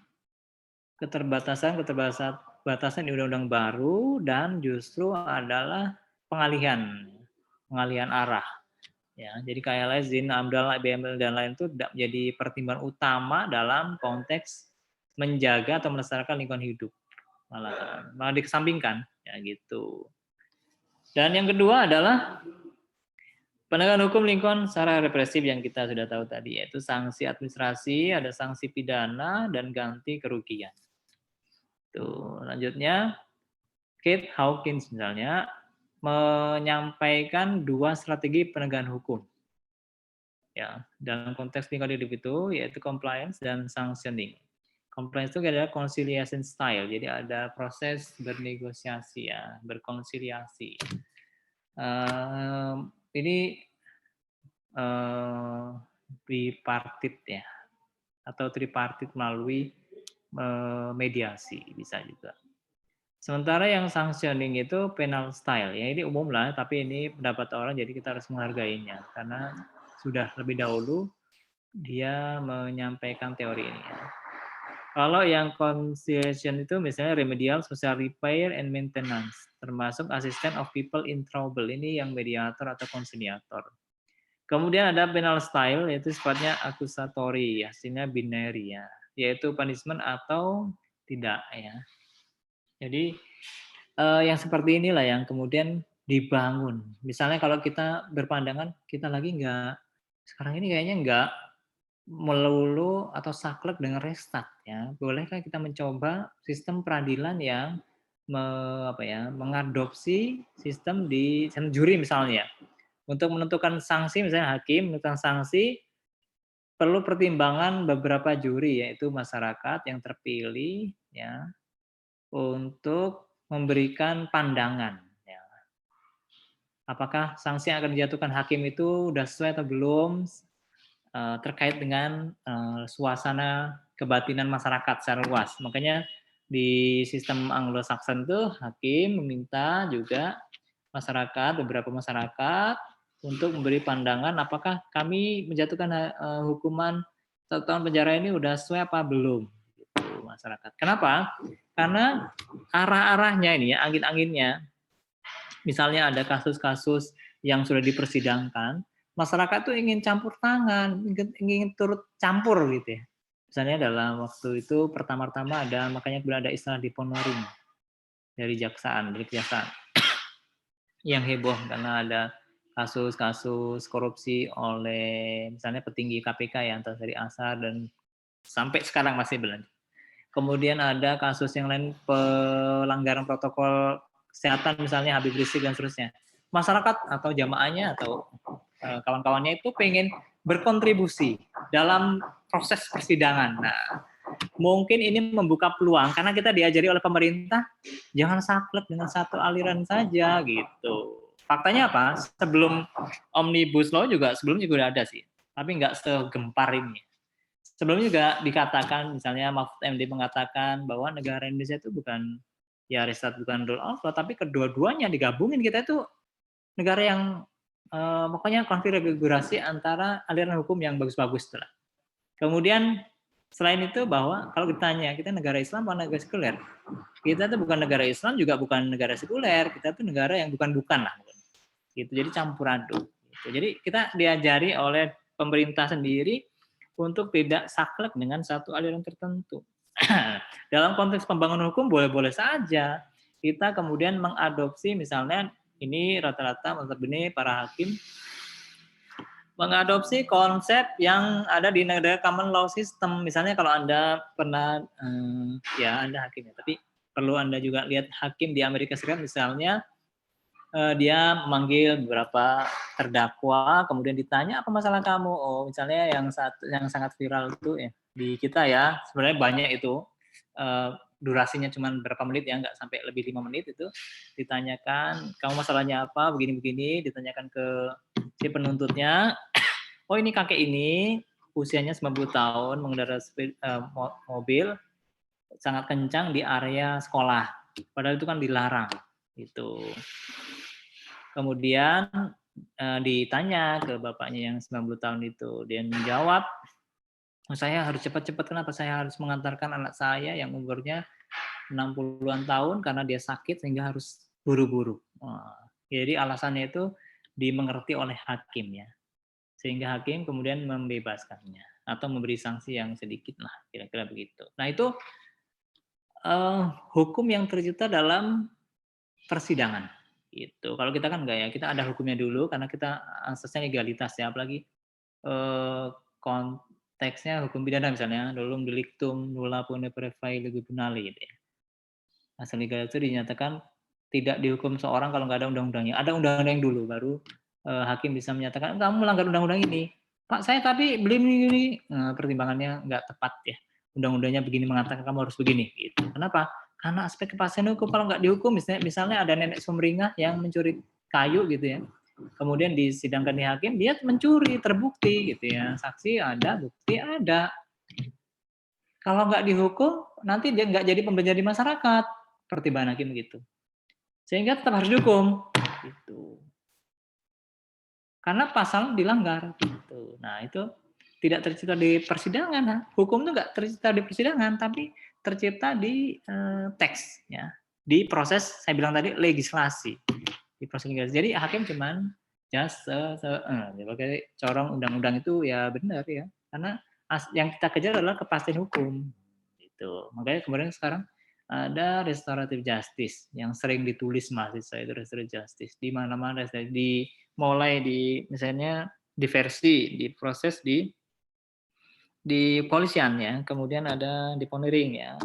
keterbatasan di undang-undang baru dan justru adalah pengalihan arah. Ya, jadi KLS, ZIN, AMDAL, BML dan lain itu tidak menjadi pertimbangan utama dalam konteks menjaga atau melestarikan lingkungan hidup, malah dikesampingkan, ya gitu. Dan yang kedua adalah penegakan hukum lingkungan secara represif yang kita sudah tahu tadi, yaitu sanksi administrasi, ada sanksi pidana dan ganti kerugian. Tuh, lanjutnya Kate Hawkins misalnya menyampaikan dua strategi penegakan hukum. Ya, dalam konteks lingkungan hidup itu yaitu compliance dan sanctioning. Compliance itu adalah conciliation style, jadi ada proses bernegosiasi ya, berkonsiliasi. Ini bipartit ya, atau tripartit melalui mediasi bisa juga. Sementara yang sanctioning itu penal style, ya ini umum lah, tapi ini pendapat orang jadi kita harus menghargainya karena sudah lebih dahulu dia menyampaikan teori ini. Ya. Kalau yang conciliation itu misalnya remedial, social repair, and maintenance, termasuk assistant of people in trouble, ini yang mediator atau konsiliator. Kemudian ada penal style, yaitu sifatnya accusatory, hasilnya binary ya, yaitu punishment atau tidak ya. Jadi yang seperti inilah yang kemudian dibangun. Misalnya kalau kita berpandangan kita lagi sekarang ini kayaknya nggak melulu atau saklek dengan restart ya. Bolehkah kita mencoba sistem peradilan yang mengadopsi sistem di juri misalnya. Untuk menentukan sanksi misalnya hakim menentukan sanksi perlu pertimbangan beberapa juri yaitu masyarakat yang terpilih ya untuk memberikan pandangan. Ya. Apakah sanksi yang akan dijatuhkan hakim itu sudah sesuai atau belum terkait dengan suasana kebatinan masyarakat secara luas. Makanya di sistem Anglo-Saxon itu hakim meminta juga beberapa masyarakat untuk memberi pandangan apakah kami menjatuhkan hukuman 1 tahun penjara ini sudah sesuai apa belum. Gitu, masyarakat. Kenapa? Karena arah-arahnya ini ya, angin-anginnya, misalnya ada kasus-kasus yang sudah dipersidangkan, masyarakat tuh ingin campur tangan, ingin turut campur gitu ya. Misalnya dalam waktu itu pertama-tama ada, makanya kemudian ada istilah diponoring dari kejaksaan yang heboh karena ada kasus-kasus korupsi oleh misalnya petinggi KPK ya, Antasari Ashar, dan sampai sekarang masih berlanjut. Kemudian ada kasus yang lain, pelanggaran protokol kesehatan misalnya Habib Rizik dan seterusnya. Masyarakat atau jamaahnya atau kawan-kawannya itu pengen berkontribusi dalam proses persidangan. Nah, mungkin ini membuka peluang karena kita diajari oleh pemerintah jangan saklek dengan satu aliran saja gitu. Faktanya apa? Sebelum Omnibus Law sebelumnya juga udah ada sih, tapi nggak segempar ini. Sebelumnya juga dikatakan, misalnya Mahfud MD mengatakan bahwa negara Indonesia itu bukan ya restart, bukan rule of law, tapi kedua-duanya digabungin, kita itu negara yang pokoknya konfigurasi antara aliran hukum yang bagus-bagus lah. Kemudian selain itu bahwa kalau ditanya kita negara Islam atau negara sekuler, kita itu bukan negara Islam juga bukan negara sekuler, kita itu negara yang bukan-bukan lah, gitu. Jadi campur aduk. Gitu. Jadi kita diajari oleh pemerintah sendiri untuk tidak saklek dengan satu aliran tertentu. Dalam konteks pembangunan hukum boleh-boleh saja kita kemudian mengadopsi, misalnya ini rata-rata notabene para hakim mengadopsi konsep yang ada di negara common law system. Misalnya kalau Anda pernah, ya Anda hakim ya, tapi perlu Anda juga lihat hakim di Amerika Serikat misalnya, dia memanggil beberapa terdakwa, kemudian ditanya apa masalah kamu? Oh, misalnya yang sangat viral itu ya di kita ya, sebenarnya banyak itu, durasinya cuma berapa menit ya, nggak sampai lebih 5 menit itu, ditanyakan kamu masalahnya apa, begini-begini, ditanyakan ke si penuntutnya, oh ini kakek ini usianya 90 tahun mengendarai mobil sangat kencang di area sekolah, padahal itu kan dilarang itu. Kemudian ditanya ke bapaknya yang 90 tahun itu, dia menjawab, oh, saya harus cepat-cepat, kenapa saya harus mengantarkan anak saya yang umurnya 60-an tahun karena dia sakit sehingga harus buru-buru. Jadi alasannya itu dimengerti oleh hakim ya, sehingga hakim kemudian membebaskannya atau memberi sanksi yang sedikit lah, kira-kira begitu. Nah itu hukum yang tercipta dalam persidangan. Gitu. Kalau kita kan enggak ya, kita ada hukumnya dulu karena kita asasnya legalitas ya, apalagi konteksnya hukum pidana misalnya, nulum delictum nulla pone prevai lege penali gitu ya. Asal legal itu dinyatakan tidak dihukum seorang kalau nggak ada undang-undangnya. Ada undang-undang dulu, baru hakim bisa menyatakan kamu melanggar undang-undang ini. Pak, saya tapi beli ini, pertimbangannya nggak tepat ya. Undang-undangnya begini mengatakan kamu harus begini. Gitu. Kenapa? Karena aspek kepastian hukum, kalau nggak dihukum, misalnya ada nenek sumringah yang mencuri kayu gitu ya, kemudian disidangkan di hakim, dia mencuri, terbukti gitu ya, saksi ada, bukti ada. Kalau nggak dihukum, nanti dia nggak jadi pembelajar di masyarakat, pertimbangan hakim gitu. Sehingga tetap harus dihukum, gitu. Karena pasal dilanggar, gitu. Nah itu tidak tercipta di persidangan, hukum itu nggak tercipta di persidangan, tapi tercipta di teks ya, di proses saya bilang tadi legislasi, di proses legislasi. Jadi hakim cuman just sebagai corong undang-undang itu ya benar ya, karena yang kita kejar adalah kepastian hukum gitu. Makanya kemudian sekarang ada restoratif justice yang sering ditulis mahasiswa itu, restoratif justice di mana-mana, mulai di misalnya diversi, di proses di polisian ya, kemudian ada di Ponering ya,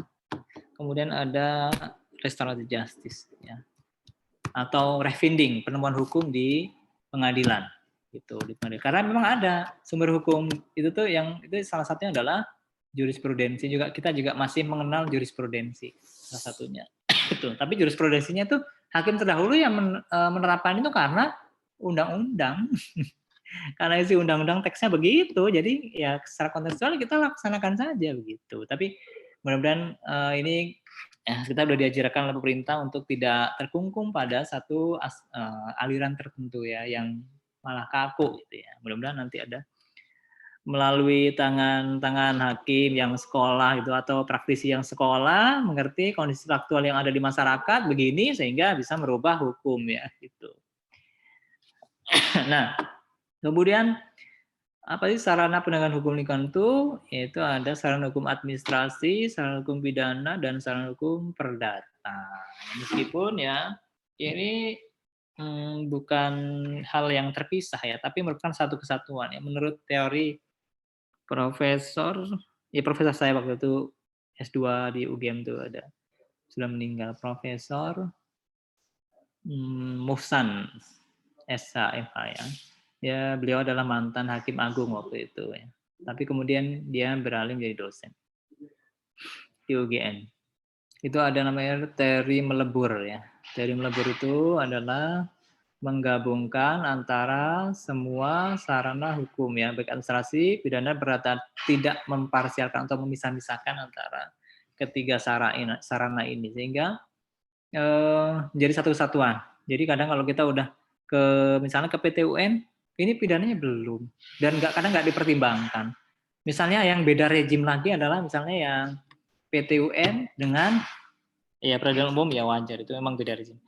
kemudian ada restoratif justice ya, atau refinding, penemuan hukum di pengadilan gitu, di pengadilan. Karena memang ada sumber hukum itu tuh, yang itu salah satunya adalah jurisprudensi, juga kita juga masih mengenal jurisprudensi salah satunya itu. Tapi jurisprudensinya tuh hakim terdahulu yang menerapkan itu karena undang-undang. Karena isi undang-undang teksnya begitu, jadi ya secara kontekstual kita laksanakan saja begitu. Tapi mudah-mudahan ini ya, kita sudah diajarkan oleh pemerintah untuk tidak terkungkung pada satu aliran tertentu ya, yang malah kaku gitu ya. Mudah-mudahan nanti ada melalui tangan hakim yang sekolah itu atau praktisi yang sekolah mengerti kondisi faktual yang ada di masyarakat begini sehingga bisa merubah hukum ya gitu. Nah, kemudian Apa sih sarana penegakan hukum lingkungan itu? Yaitu ada sarana hukum administrasi, sarana hukum pidana, dan sarana hukum perdata. Meskipun ya ini bukan hal yang terpisah ya, tapi merupakan satu kesatuan ya. Menurut teori Profesor saya waktu itu S2 di UGM tuh ada, sudah meninggal, Profesor Muhsan SHMH ya. Ya, beliau adalah mantan hakim agung waktu itu ya. Tapi kemudian dia beralih menjadi dosen di UGM. Itu ada namanya teori melebur ya. Teori melebur itu adalah menggabungkan antara semua sarana hukum ya, baik administrasi, pidana, perdata, tidak memparsialkan atau memisah-misahkan antara ketiga sarana ini sehingga jadi satu kesatuan. Jadi kadang kalau kita udah misalnya ke PT UN, ini pidananya belum dan kadang nggak dipertimbangkan. Misalnya yang beda rejim lagi adalah misalnya yang PT UN dengan ya peradilan umum ya wajar itu memang beda rejim.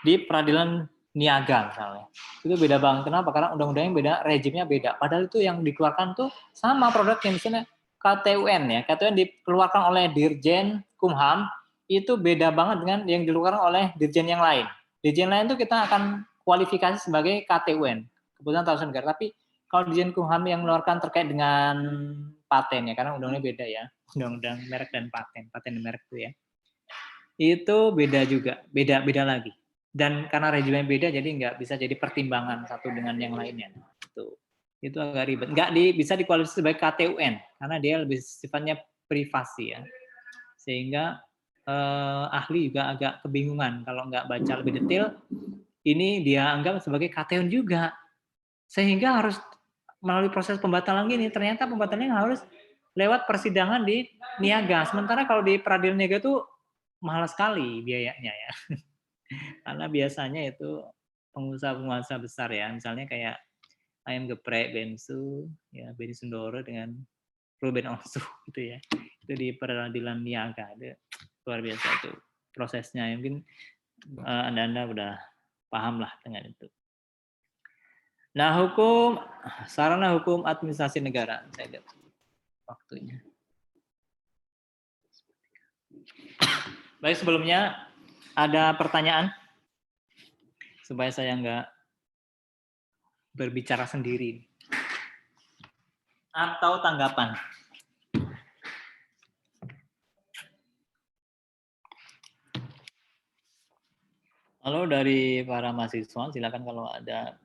Di peradilan niaga misalnya. Itu beda banget. Kenapa? Karena undang-undangnya beda, rejimnya beda. Padahal itu yang dikeluarkan tuh sama produknya. Misalnya KTUN ya. KTUN dikeluarkan oleh Dirjen Kumham, itu beda banget dengan yang dikeluarkan oleh Dirjen yang lain. Dirjen lain itu kita akan kualifikasi sebagai KTUN, Keputusan Tata Usaha Negara. Tapi kalau Dirjen Kumham yang mengeluarkan terkait dengan paten ya, karena undang-undangnya beda ya. Undang-undang merek dan paten dan merek itu ya. Itu beda juga, beda lagi. Dan karena rejimnya beda, jadi nggak bisa jadi pertimbangan satu dengan yang lainnya. Itu agak ribet. Nggak bisa dikualifikasi sebagai KTUN, karena dia lebih sifatnya privasi ya. Sehingga ahli juga agak kebingungan kalau nggak baca lebih detail. Ini dia anggap sebagai KTUN juga. Sehingga harus melalui proses pembatalan gini, ternyata pembatalannya harus lewat persidangan di niaga. Sementara kalau di peradilan niaga itu mahal sekali biayanya ya. Karena biasanya itu pengusaha-pengusaha besar ya, misalnya kayak ayam geprek Bensu, ya Beni Sundoro dengan Ruben Onsu gitu ya. Itu di peradilan niaga, itu luar biasa itu prosesnya. Mungkin Anda udah paham lah dengan itu. Nah, sarana hukum administrasi negara. Saya lihat waktunya. Baik, sebelumnya ada pertanyaan? Supaya saya nggak berbicara sendiri. Atau tanggapan? Halo dari para mahasiswa, silakan kalau ada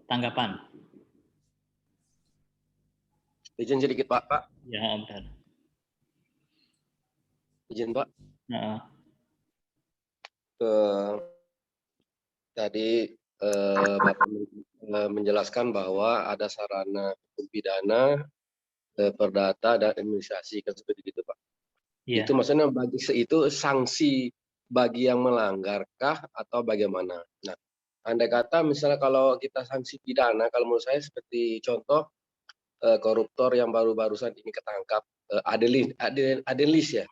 tanggapan. Izin sedikit Pak. Ya, benar. Izin Pak. Tadi Bapak menjelaskan bahwa ada sarana hukum pidana, perdata, dan administrasi, kan seperti itu Pak. Yeah. Itu maksudnya itu sanksi bagi yang melanggarkah atau bagaimana? Nah, andai kata misalnya kalau kita sanksi pidana, kalau menurut saya seperti contoh koruptor yang baru-barusan ini ketangkap, Adelis ya,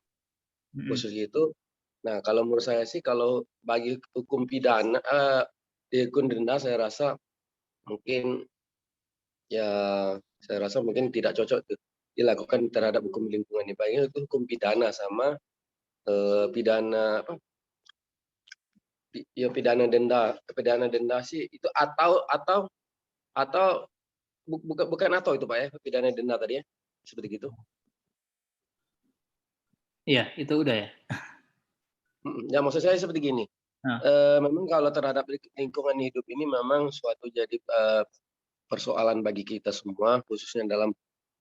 khusus itu. Nah, kalau menurut saya sih kalau bagi hukum pidana, hukum denda saya rasa mungkin tidak cocok dilakukan terhadap hukum lingkungan ini. Baiknya itu hukum pidana sama pidana apa? Ya pidana denda sih itu atau bukan atau itu Pak ya, pidana denda tadi ya, seperti gitu. Iya, itu udah ya. Ya maksud saya seperti gini. Memang kalau terhadap lingkungan hidup ini memang suatu jadi persoalan bagi kita semua, khususnya dalam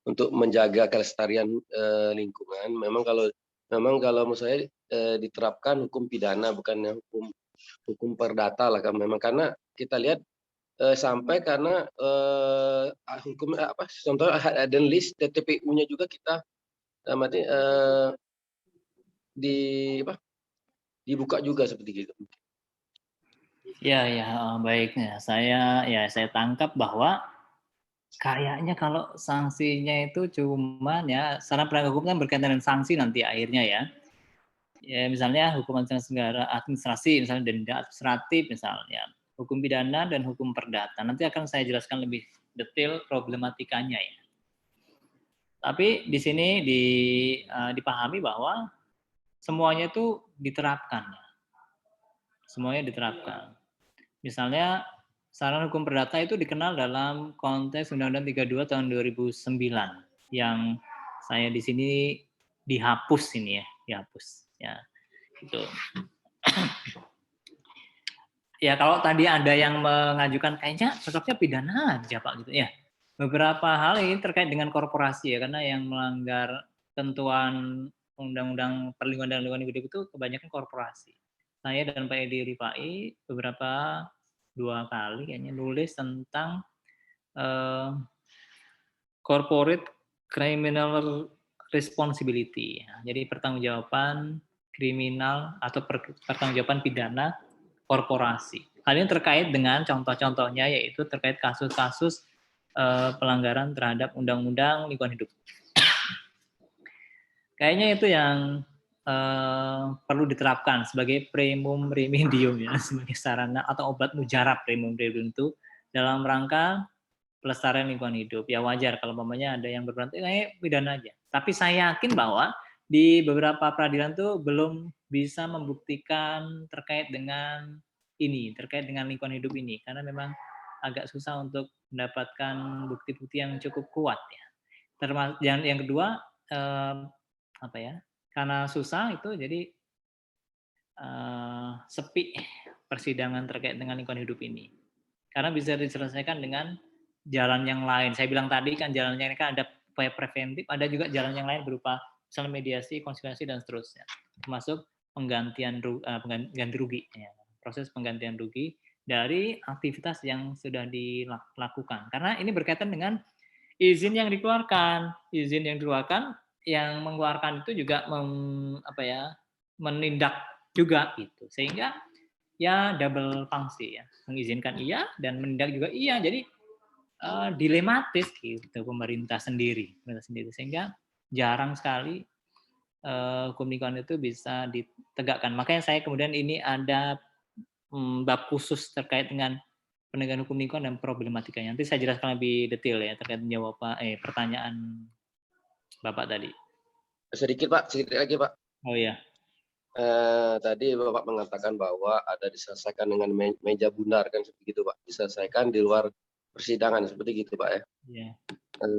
untuk menjaga kelestarian lingkungan. Memang kalau menurut saya diterapkan hukum pidana bukannya hukum perdata lah kan. Memang karena kita lihat sampai karena hukum apa contoh dan list TPU-nya juga kita dibuka juga seperti itu. Ya, baiknya saya tangkap bahwa kayaknya kalau sanksinya itu cuman ya sarana penegak hukum kan berkaitan dengan sanksi nanti akhirnya ya. Ya misalnya hukum administrasi negara, administrasi misalnya denda administratif misalnya, hukum pidana dan hukum perdata. Nanti akan saya jelaskan lebih detail problematikanya ya. Tapi di sini dipahami bahwa semuanya itu diterapkan. Semuanya diterapkan. Misalnya saran hukum perdata itu dikenal dalam konteks Undang-Undang 32 tahun 2009 yang saya di sini dihapus ini ya, dihapus ya. Gitu. Ya kalau tadi ada yang mengajukan kayaknya cocoknya pidana aja Pak gitu ya. Beberapa hal ini terkait dengan korporasi ya, karena yang melanggar ketentuan Undang-Undang Perlindungan dan Lingkungan Hidup itu kebanyakan korporasi. Saya dan Pak Edi Rifai beberapa 2 kali kayaknya nulis tentang corporate criminal responsibility. Jadi pertanggungjawaban kriminal atau pertanggungjawaban pidana korporasi. Hal ini terkait dengan contoh-contohnya yaitu terkait kasus-kasus pelanggaran terhadap Undang-Undang Lingkungan Hidup. Kayaknya itu yang perlu diterapkan sebagai primum remedium ya, sebagai sarana atau obat mujarab primum remedium itu dalam rangka pelestarian lingkungan hidup. Ya wajar kalau mamanya ada yang berperan pidana aja. Tapi saya yakin bahwa di beberapa peradilan tuh belum bisa membuktikan terkait dengan ini, terkait dengan lingkungan hidup ini, karena memang agak susah untuk mendapatkan bukti-bukti yang cukup kuat ya. Termasuk yang kedua apa ya? Karena susah itu jadi sepi persidangan terkait dengan lingkungan hidup ini. Karena bisa diselesaikan dengan jalan yang lain. Saya bilang tadi kan jalannya ini kan ada upaya preventif, ada juga jalan yang lain berupa misalnya mediasi, konsiliasi dan seterusnya. Termasuk ganti rugi, ya. Proses penggantian rugi dari aktivitas yang sudah dilakukan. Karena ini berkaitan dengan izin yang dikeluarkan. Izin yang dikeluarkan, yang mengeluarkan itu juga menindak juga gitu. Sehingga ya double fungsi ya, mengizinkan iya dan menindak juga iya. Jadi dilematis gitu pemerintah sendiri sehingga jarang sekali hukum lingkungan itu bisa ditegakkan. Makanya saya kemudian ini ada bab khusus terkait dengan penegakan hukum lingkungan dan problematikanya. Nanti saya jelaskan lebih detail ya terkait menjawab pertanyaan Bapak tadi. Sedikit lagi Pak. Oh ya. Tadi Bapak mengatakan bahwa ada diselesaikan dengan meja bundar kan seperti itu Pak, diselesaikan di luar persidangan seperti gitu Pak ya. Yeah.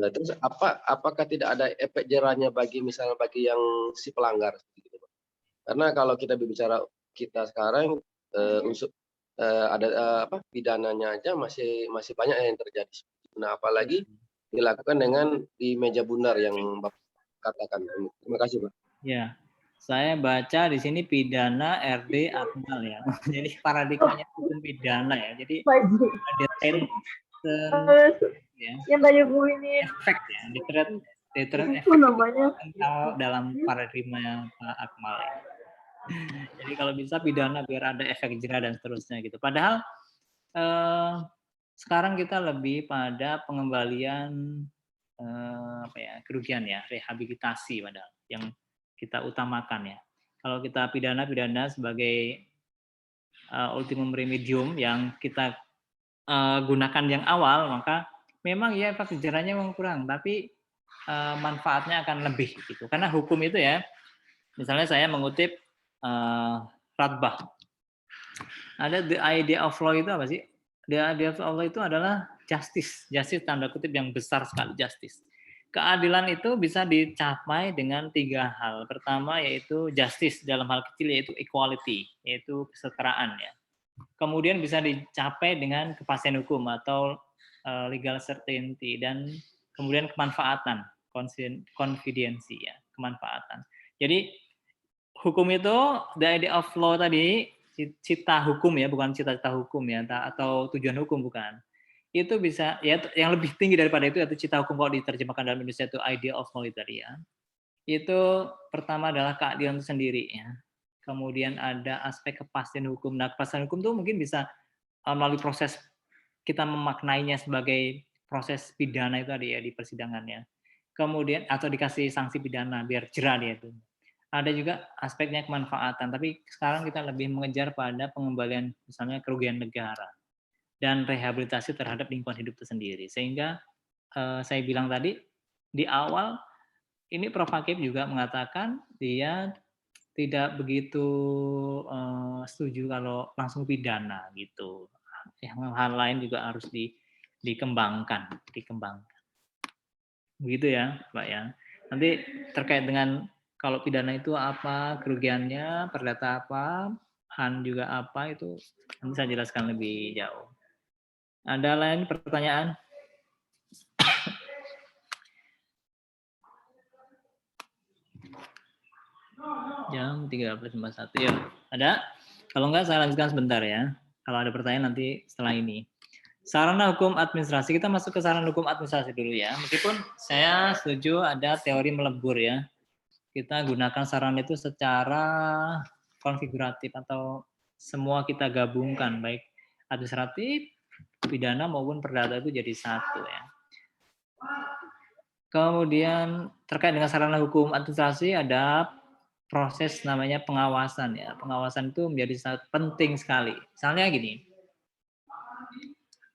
Terus apakah tidak ada efek jerahnya bagi misalnya bagi yang si pelanggar seperti itu Pak? Karena kalau kita berbicara kita sekarang unsur ada pidananya aja masih banyak yang terjadi. Nah apalagi dilakukan dengan di meja bundar yang Bapak katakan. Terima kasih Pak. Ya. Saya baca di sini pidana RD Akmal ya. Jadi paradigmanya hukum pidana ya. Jadi detail ya. Yang banyak ini efek ya. Deterrent efek dalam paradigma Pak Akmal ya. Jadi kalau bisa pidana biar ada efek jerah dan seterusnya gitu. Padahal sekarang kita lebih pada pengembalian kerugian ya, rehabilitasi padahal yang kita utamakan ya. Kalau kita pidana sebagai ultimum remedium yang kita gunakan yang awal, maka memang ya efek jerahnya memang kurang, tapi manfaatnya akan lebih gitu. Karena hukum itu ya, misalnya saya mengutip Radbach. Ada the idea of law itu apa sih? The idea of law itu adalah justice tanda kutip yang besar sekali justice. Keadilan itu bisa dicapai dengan 3 hal. Pertama yaitu justice dalam hal kecil yaitu equality, yaitu kesetaraan ya. Kemudian bisa dicapai dengan kepastian hukum atau legal certainty dan kemudian kemanfaatan, konfidensi ya, kemanfaatan. Jadi hukum itu the idea of law tadi cita hukum ya, bukan cita-cita hukum ya, atau tujuan hukum bukan. Itu bisa ya yang lebih tinggi daripada itu yaitu cita hukum kalau diterjemahkan dalam Indonesia itu idea of law tadi ya. Itu pertama adalah keadilan itu sendiri ya. Kemudian ada aspek kepastian hukum. Nah, kepastian hukum itu mungkin bisa melalui proses kita memaknainya sebagai proses pidana itu tadi ya di persidangannya. Kemudian atau dikasih sanksi pidana biar jerah dia itu. Ada juga aspeknya kemanfaatan, tapi sekarang kita lebih mengejar pada pengembalian misalnya kerugian negara. dan rehabilitasi terhadap lingkungan hidup itu sendiri. Sehingga saya bilang tadi di awal ini Prof. Hakim juga mengatakan dia tidak begitu setuju kalau langsung pidana gitu. Yang hal lain juga harus dikembangkan. Begitu ya, Pak ya. Nanti terkait dengan kalau pidana itu apa, kerugiannya, perdata apa, HAN juga apa, itu nanti saya jelaskan lebih jauh. Ada lain pertanyaan? Jam 13.51 ya. Ada? Kalau enggak saya lanjutkan sebentar ya. Kalau ada pertanyaan nanti setelah ini. Sarana hukum administrasi, kita masuk ke sarana hukum administrasi dulu ya. Meskipun saya setuju ada teori melebur ya. Kita gunakan sarana itu secara konfiguratif atau semua kita gabungkan, baik administratif, pidana maupun perdata itu jadi satu ya. Kemudian terkait dengan sarana hukum administrasi ada proses namanya pengawasan ya. Pengawasan itu menjadi sangat penting sekali. Misalnya gini,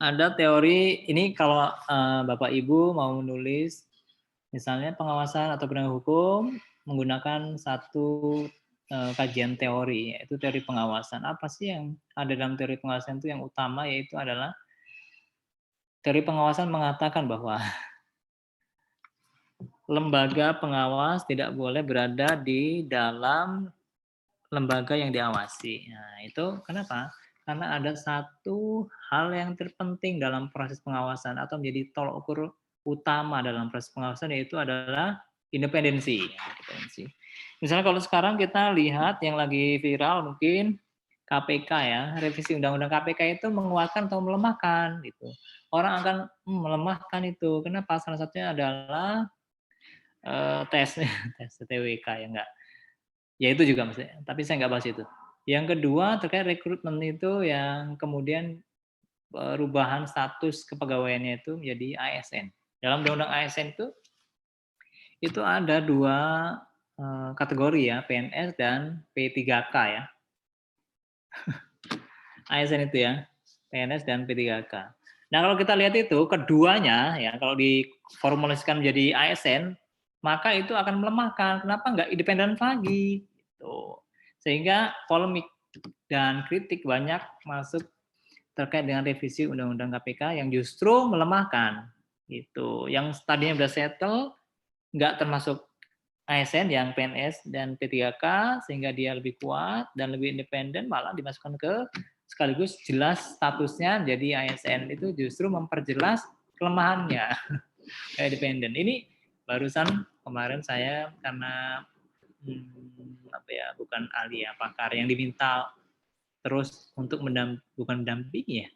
ada teori ini kalau Bapak Ibu mau menulis misalnya pengawasan atau penegak hukum menggunakan satu kajian teori, yaitu teori pengawasan. Apa sih yang ada dalam teori pengawasan itu yang utama, yaitu adalah teori pengawasan mengatakan bahwa lembaga pengawas tidak boleh berada di dalam lembaga yang diawasi. Nah, itu kenapa? Karena ada satu hal yang terpenting dalam proses pengawasan atau menjadi tolok ukur utama dalam proses pengawasan, yaitu adalah independensi. Misalnya kalau sekarang kita lihat yang lagi viral mungkin KPK ya, revisi Undang-Undang KPK itu menguatkan atau melemahkan gitu. Orang akan melemahkan itu. Kenapa? Salah satunya adalah tes TWK ya enggak. Ya itu juga maksudnya, tapi saya nggak bahas itu. Yang kedua terkait rekrutmen itu yang kemudian perubahan status kepegawaiannya itu menjadi ASN. Dalam Undang-Undang ASN itu ada dua kategori ya, PNS dan P3K ya. ASN itu ya, PNS dan P3K. Nah kalau kita lihat itu keduanya ya, kalau diformulasikan menjadi ASN, maka itu akan melemahkan. Kenapa nggak independen lagi? Gitu. Sehingga polemik dan kritik banyak masuk terkait dengan revisi Undang-Undang KPK yang justru melemahkan. Gitu. Yang tadinya sudah settle, nggak termasuk ASN yang PNS dan P3K, sehingga dia lebih kuat dan lebih independen, malah dimasukkan ke sekaligus jelas statusnya jadi ASN, itu justru memperjelas kelemahannya independen. Ini barusan kemarin saya karena bukan ahli ya, pakar yang diminta terus untuk bukan mendampingi ya,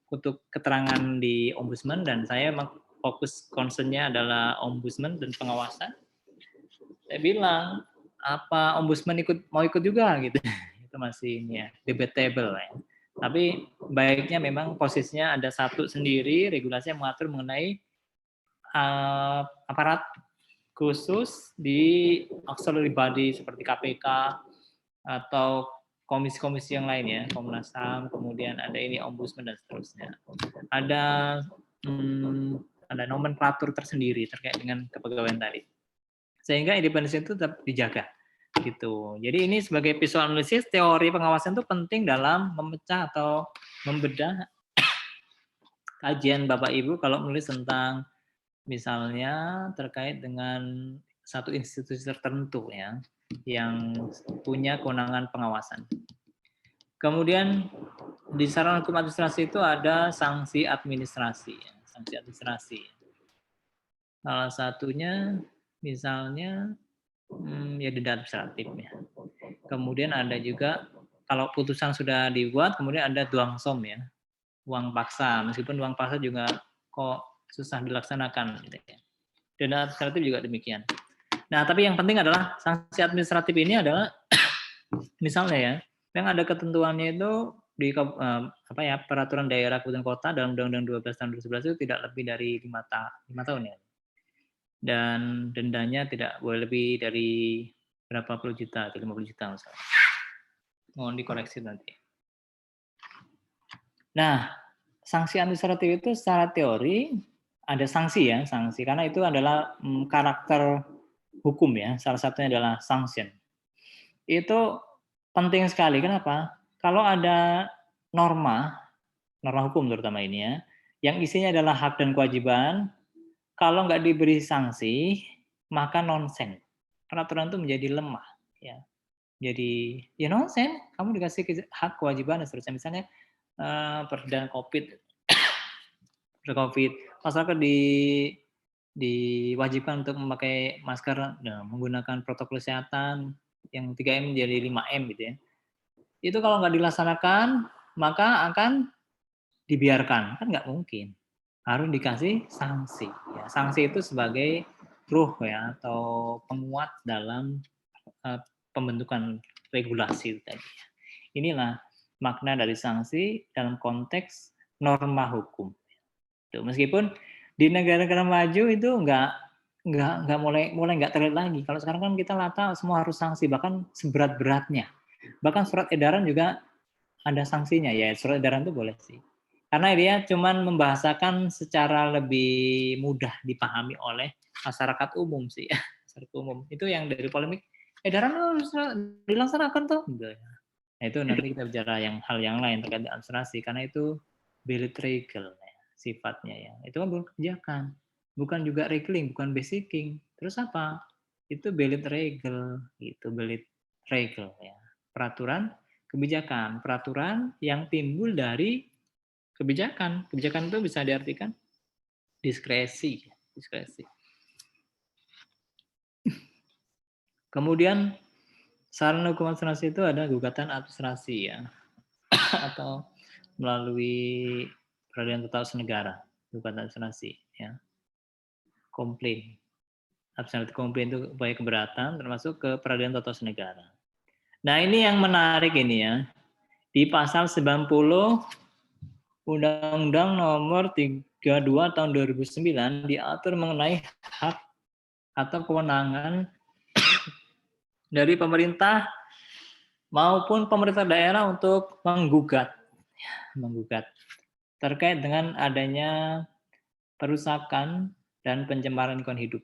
untuk keterangan di ombudsman, dan saya fokus concernnya adalah ombudsman dan pengawasan. Saya bilang apa ombudsman mau ikut juga gitu. Itu masih ya, debatable ya. Tapi baiknya memang posisinya ada satu sendiri, regulasi yang mengatur mengenai aparat khusus di auxiliary body seperti KPK atau komisi-komisi yang lain ya, Komnas HAM, kemudian ada ini ombudsman dan seterusnya. Ada nomenklatur tersendiri terkait dengan kepegawaian tadi. Sehingga independensi itu tetap dijaga gitu. Jadi ini sebagai visual analisis, teori pengawasan itu penting dalam memecah atau membedah kajian Bapak Ibu kalau menulis tentang misalnya terkait dengan satu institusi tertentu ya yang punya kewenangan pengawasan. Kemudian di sarana hukum administrasi itu ada sanksi administrasi ya, sanksi administrasi. Salah satunya misalnya ya denda administratif ya. Kemudian ada juga kalau putusan sudah dibuat, kemudian ada duangsom ya, uang paksa. Meskipun uang paksa juga kok susah dilaksanakan gitu ya. Denda administratif juga demikian. Nah, tapi yang penting adalah sanksi administratif ini adalah misalnya ya, yang ada ketentuannya itu di peraturan daerah kabupaten kota dalam Undang-Undang 12 tahun 2011 itu tidak lebih dari 5 tahun ya. Dan dendanya tidak boleh lebih dari berapa puluh juta atau 50 juta misalnya. Mohon dikoreksi nanti. Nah, sanksi administratif itu secara teori ada sanksi ya, sanksi karena itu adalah karakter hukum ya, salah satunya adalah sanction. Itu penting sekali. Kenapa? Kalau ada norma hukum terutama ini ya, yang isinya adalah hak dan kewajiban, kalau nggak diberi sanksi, maka nonsen. Peraturan itu menjadi lemah. Ya. Jadi, ya nonsen, kamu dikasih hak kewajiban dan seterusnya. Misalnya, perda COVID, masyarakat diwajibkan untuk memakai masker, menggunakan protokol kesehatan, yang 3M menjadi 5M gitu ya. Itu kalau nggak dilaksanakan, maka akan dibiarkan, kan nggak mungkin. Harus dikasih sanksi. Ya, sanksi itu sebagai ruh ya atau penguat dalam pembentukan regulasi tadi. Inilah makna dari sanksi dalam konteks norma hukum. Tuh, meskipun di negara-negara maju itu nggak mulai nggak terlihat lagi. Kalau sekarang kan kita lata semua harus sanksi, bahkan seberat-beratnya. Bahkan surat edaran juga ada sanksinya ya. Surat edaran itu boleh sih. Karena dia cuman membahasakan secara lebih mudah dipahami oleh masyarakat umum sih. Masyarakat umum. Itu yang dari polemik, edaran harus dilaksanakan tuh. Nah itu nanti kita bicara hal yang lain terkait administrasi. Karena itu belit regal ya, sifatnya ya. Itu kan bukan kebijakan. Bukan juga regeling, bukan basicing. Terus apa? Itu belit regal. Gitu, belit regal ya. Peraturan, kebijakan. Peraturan yang timbul dari kebijakan. Kebijakan itu bisa diartikan diskresi. Kemudian sarana hukum administrasi itu ada gugatan administrasi ya, atau melalui peradilan tata usaha negara, gugatan administrasi ya, komplain. Administratif komplain itu upaya keberatan termasuk ke peradilan tata usaha negara. Nah ini yang menarik ini ya, di pasal 90 Undang-Undang Nomor 32 Tahun 2009 diatur mengenai hak atau kewenangan dari pemerintah maupun pemerintah daerah untuk menggugat terkait dengan adanya perusakan dan pencemaran lingkungan hidup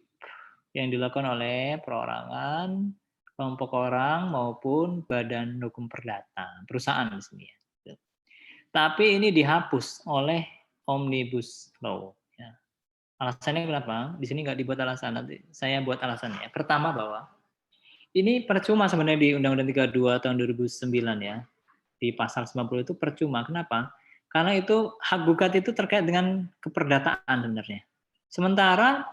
yang dilakukan oleh perorangan, kelompok orang maupun badan hukum perdata, perusahaan di sini ya. Tapi ini dihapus oleh Omnibus Law. Ya. Alasannya kenapa? Di sini nggak dibuat alasan, nanti saya buat alasannya. Pertama bahwa ini percuma sebenarnya di Undang-Undang 32 tahun 2009 ya. Di pasal 90 itu percuma. Kenapa? Karena itu hak gugat itu terkait dengan keperdataan sebenarnya. Sementara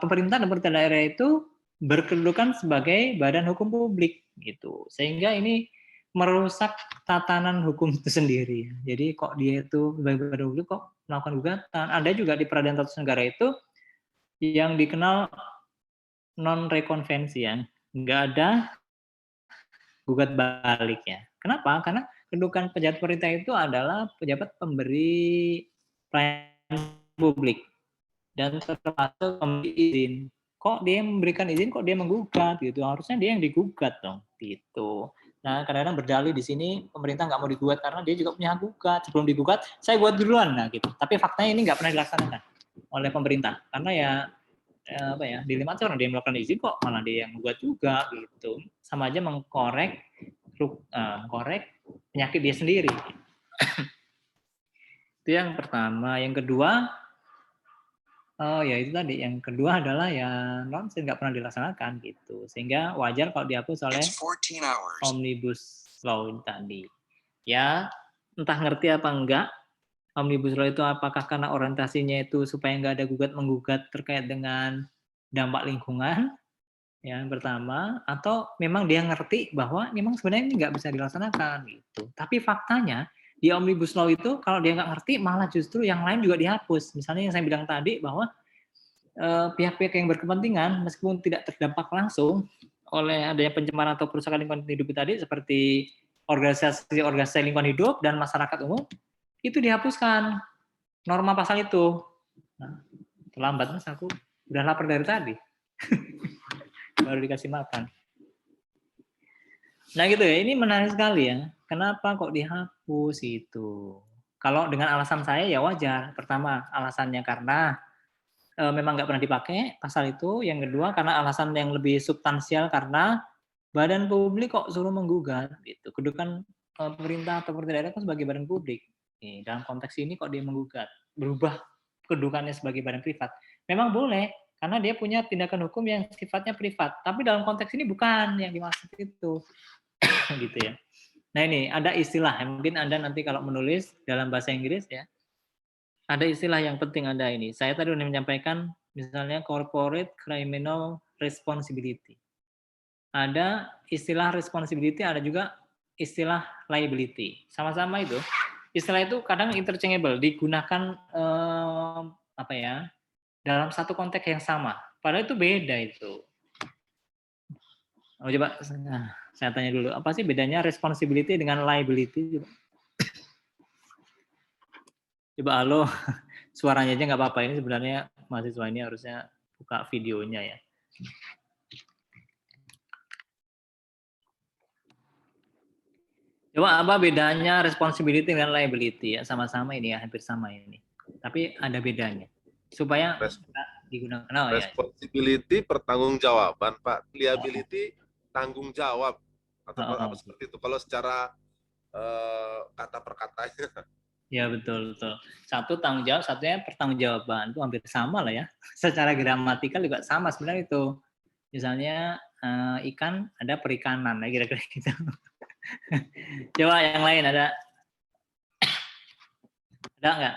pemerintah dan pemerintah daerah itu berkedudukan sebagai badan hukum publik gitu. Sehingga ini merusak tatanan hukum itu sendiri. Jadi kok dia itu sebagai badan hukum kok melakukan gugatan. Ada juga di peradilan tata usaha negara itu yang dikenal non rekonvensi ya. Nggak ada gugat balik ya. Kenapa? Karena kedudukan pejabat pemerintah itu adalah pejabat pemberi pelayanan publik dan termasuk memberi izin. Kok dia memberikan izin, kok dia menggugat gitu? Harusnya dia yang digugat dong, gitu. Nah, kadang-kadang berdalih di sini pemerintah nggak mau digugat karena dia juga punya hak gugat. Sebelum digugat, saya buat duluan, nah gitu. Tapi faktanya ini nggak pernah dilaksanakan oleh pemerintah karena ya dilematis orang dia melakukan izin kok malah dia yang membuat juga gitu, sama aja mengkorek penyakit dia sendiri. Itu yang pertama. Yang kedua, ya itu tadi, yang kedua adalah ya nonsen, nggak pernah dilaksanakan gitu, sehingga wajar kalau dihapus oleh Omnibus Law tadi ya. Entah ngerti apa enggak Omnibus Law itu, apakah karena orientasinya itu supaya nggak ada gugat-menggugat terkait dengan dampak lingkungan, yang pertama, atau memang dia ngerti bahwa memang sebenarnya ini nggak bisa dilaksanakan gitu. Tapi faktanya di Omnibus Law itu kalau dia nggak ngerti malah justru yang lain juga dihapus. Misalnya yang saya bilang tadi bahwa pihak-pihak yang berkepentingan meskipun tidak terdampak langsung oleh adanya pencemaran atau perusakan lingkungan hidup tadi seperti organisasi lingkungan hidup dan masyarakat umum, itu dihapuskan norma pasal itu. Nah, terlambat mas, aku udah lapar dari tadi. Baru dikasih makan. Nah gitu ya, ini menarik sekali ya. Kenapa kok dihapus itu? Kalau dengan alasan saya ya wajar. Pertama, alasannya karena memang nggak pernah dipakai pasal itu. Yang kedua, karena alasan yang lebih substansial karena badan publik kok suruh menggugat gitu. Kedudukan pemerintah atau pemerintah daerah kan sebagai badan publik. Dalam konteks ini kok dia menggugat, berubah kedudukannya sebagai badan privat. Memang boleh, karena dia punya tindakan hukum yang sifatnya privat. Tapi dalam konteks ini bukan yang dimaksud itu, gitu ya. Nah ini ada istilah, mungkin Anda nanti kalau menulis dalam bahasa Inggris ya, ada istilah yang penting Anda ini. Saya tadi sudah menyampaikan misalnya corporate criminal responsibility. Ada istilah responsibility, ada juga istilah liability. Sama-sama itu. Istilah itu kadang interchangeable, digunakan apa ya, dalam satu konteks yang sama. Padahal itu beda itu. Oh, coba saya tanya dulu, apa sih bedanya responsibility dengan liability? Coba halo, suaranya aja nggak apa-apa. Ini sebenarnya mahasiswa ini harusnya buka videonya ya. Coba apa bedanya responsibility dengan liability ya? Sama-sama ini ya, hampir sama ini. Tapi ada bedanya. Supaya digunakan. Oh, responsibility ya. Pertanggungjawaban, Pak. Liability tanggung jawab atau apa seperti itu. Kalau secara kata per katanya. Ya betul. Satu tanggung jawab, satunya pertanggungjawaban. Itu hampir sama lah ya. Secara gramatikal juga sama sebenarnya itu. Misalnya ikan ada perikanan, ya kira-kira gitu. Coba yang lain ada nggak?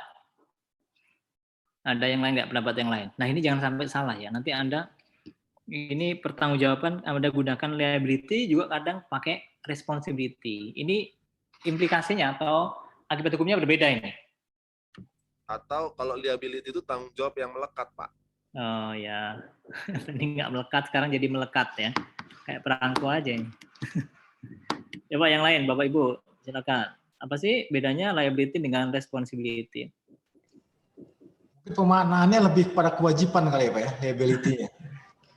Ada yang lain nggak, pendapat yang lain? Nah ini jangan sampai salah ya. Nanti Anda ini pertanggungjawaban Anda gunakan liability juga kadang pakai responsibility. Ini implikasinya atau akibat hukumnya berbeda ini. Atau kalau liability itu tanggung jawab yang melekat, Pak. Oh ya, ini nggak melekat, sekarang jadi melekat ya. Kayak perangko aja ini. Coba yang lain, Bapak Ibu, silakan. Apa sih bedanya liability dengan responsibility? Pemaknaannya lebih kepada kewajiban kali ya Pak ya, liability-nya.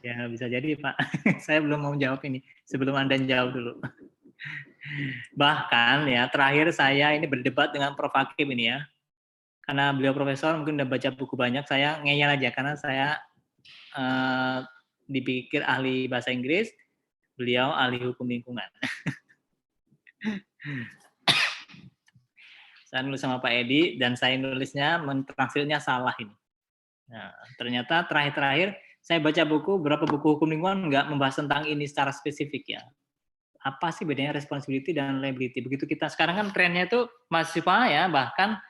Ya bisa jadi Pak. Saya belum mau jawab ini. Sebelum Anda jawab dulu. Bahkan ya terakhir saya ini berdebat dengan Prof. Hakim ini ya. Karena beliau profesor mungkin udah baca buku banyak. Saya ngeyel aja karena saya dipikir ahli bahasa Inggris. Beliau ahli hukum lingkungan. Saya nulis sama Pak Edi dan saya nulisnya mentranslitnya salah ini. Nah, ternyata terakhir saya baca buku, beberapa buku hukum lingkungan nggak membahas tentang ini secara spesifik ya. Apa sih bedanya responsibility dan liability? Begitu kita sekarang kan trennya itu mahasiswa ya, bahkan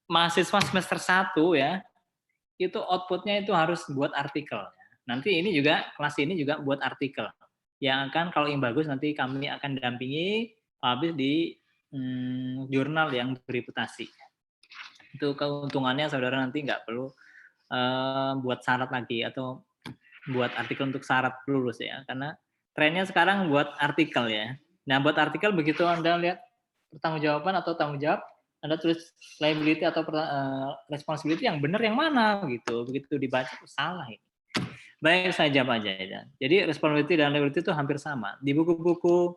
mahasiswa semester 1 ya, itu outputnya itu harus buat artikel. Nanti ini juga, kelas ini juga buat artikel. Yang akan kalau yang bagus nanti kami akan dampingi publish di jurnal yang bereputasi. Itu keuntungannya saudara nanti nggak perlu buat syarat lagi atau buat artikel untuk syarat lulus ya, karena trennya sekarang buat artikel ya. Nah buat artikel begitu Anda lihat pertanggungjawaban atau tanggung jawab, Anda tulis liability atau responsibility yang benar yang mana gitu. Begitu dibaca salah ini. Baik saya jawab aja ya. Jadi responsibility dan liability itu hampir sama. Di buku-buku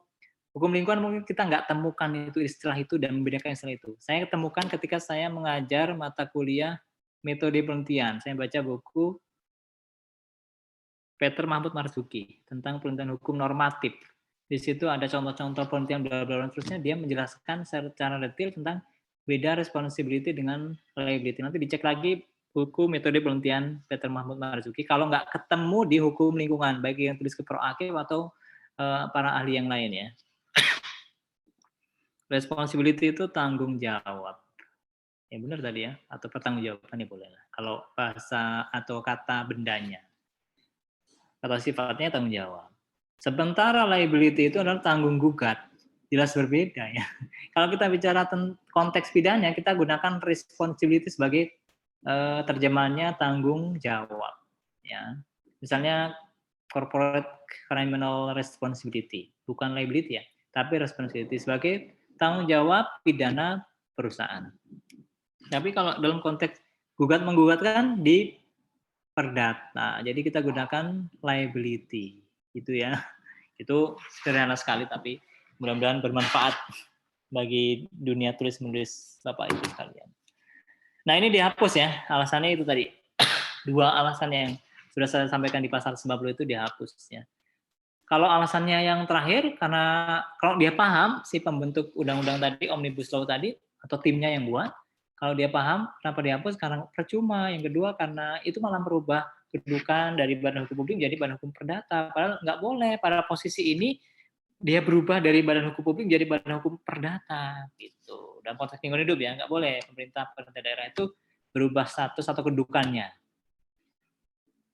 hukum lingkungan mungkin kita nggak temukan itu istilah itu dan membedakan istilah itu. Saya temukan ketika saya mengajar mata kuliah metode penelitian. Saya baca buku Peter Mahmud Marzuki tentang penelitian hukum normatif. Di situ ada contoh-contoh penelitian bla bla terusnya dia menjelaskan secara detail tentang beda responsibility dengan liability. Nanti dicek lagi buku metode penelitian Peter Mahmud Marzuki kalau nggak ketemu di hukum lingkungan baik yang tulis ke Proakif atau para ahli yang lain ya. Responsibility itu tanggung jawab. Ya benar tadi ya, atau pertanggungjawabannya boleh lah. Kalau bahasa atau kata bendanya. Kata sifatnya tanggung jawab. Sementara liability itu adalah tanggung gugat. Jelas berbeda ya. Kalau kita bicara konteks pidana, kita gunakan responsibility sebagai terjemahannya tanggung jawab. Ya. Misalnya corporate criminal responsibility, bukan liability ya, tapi responsibility sebagai tanggung jawab pidana perusahaan. Tapi kalau dalam konteks gugat menggugatkan di perdata, jadi kita gunakan liability, gitu ya. Itu sederhana sekali, tapi mudah-mudahan bermanfaat. bagi dunia tulis-menulis Bapak Ibu sekalian. Nah, ini dihapus ya, alasannya itu tadi. 2 alasan yang sudah saya sampaikan di pasal 90 itu dihapus ya. Kalau alasannya yang terakhir, karena kalau dia paham, si pembentuk undang-undang tadi, Omnibus Law tadi, atau timnya yang buat, kalau dia paham, kenapa dihapus? Karena percuma. Yang kedua, karena itu malah merubah kedudukan dari Badan Hukum Publik menjadi Badan Hukum Perdata. Padahal nggak boleh, pada posisi ini, dia berubah dari Badan Hukum Publik menjadi Badan Hukum Perdata. Gitu. Dalam konteks lingkungan hidup ya, nggak boleh. Pemerintah daerah itu berubah status atau kedudukannya.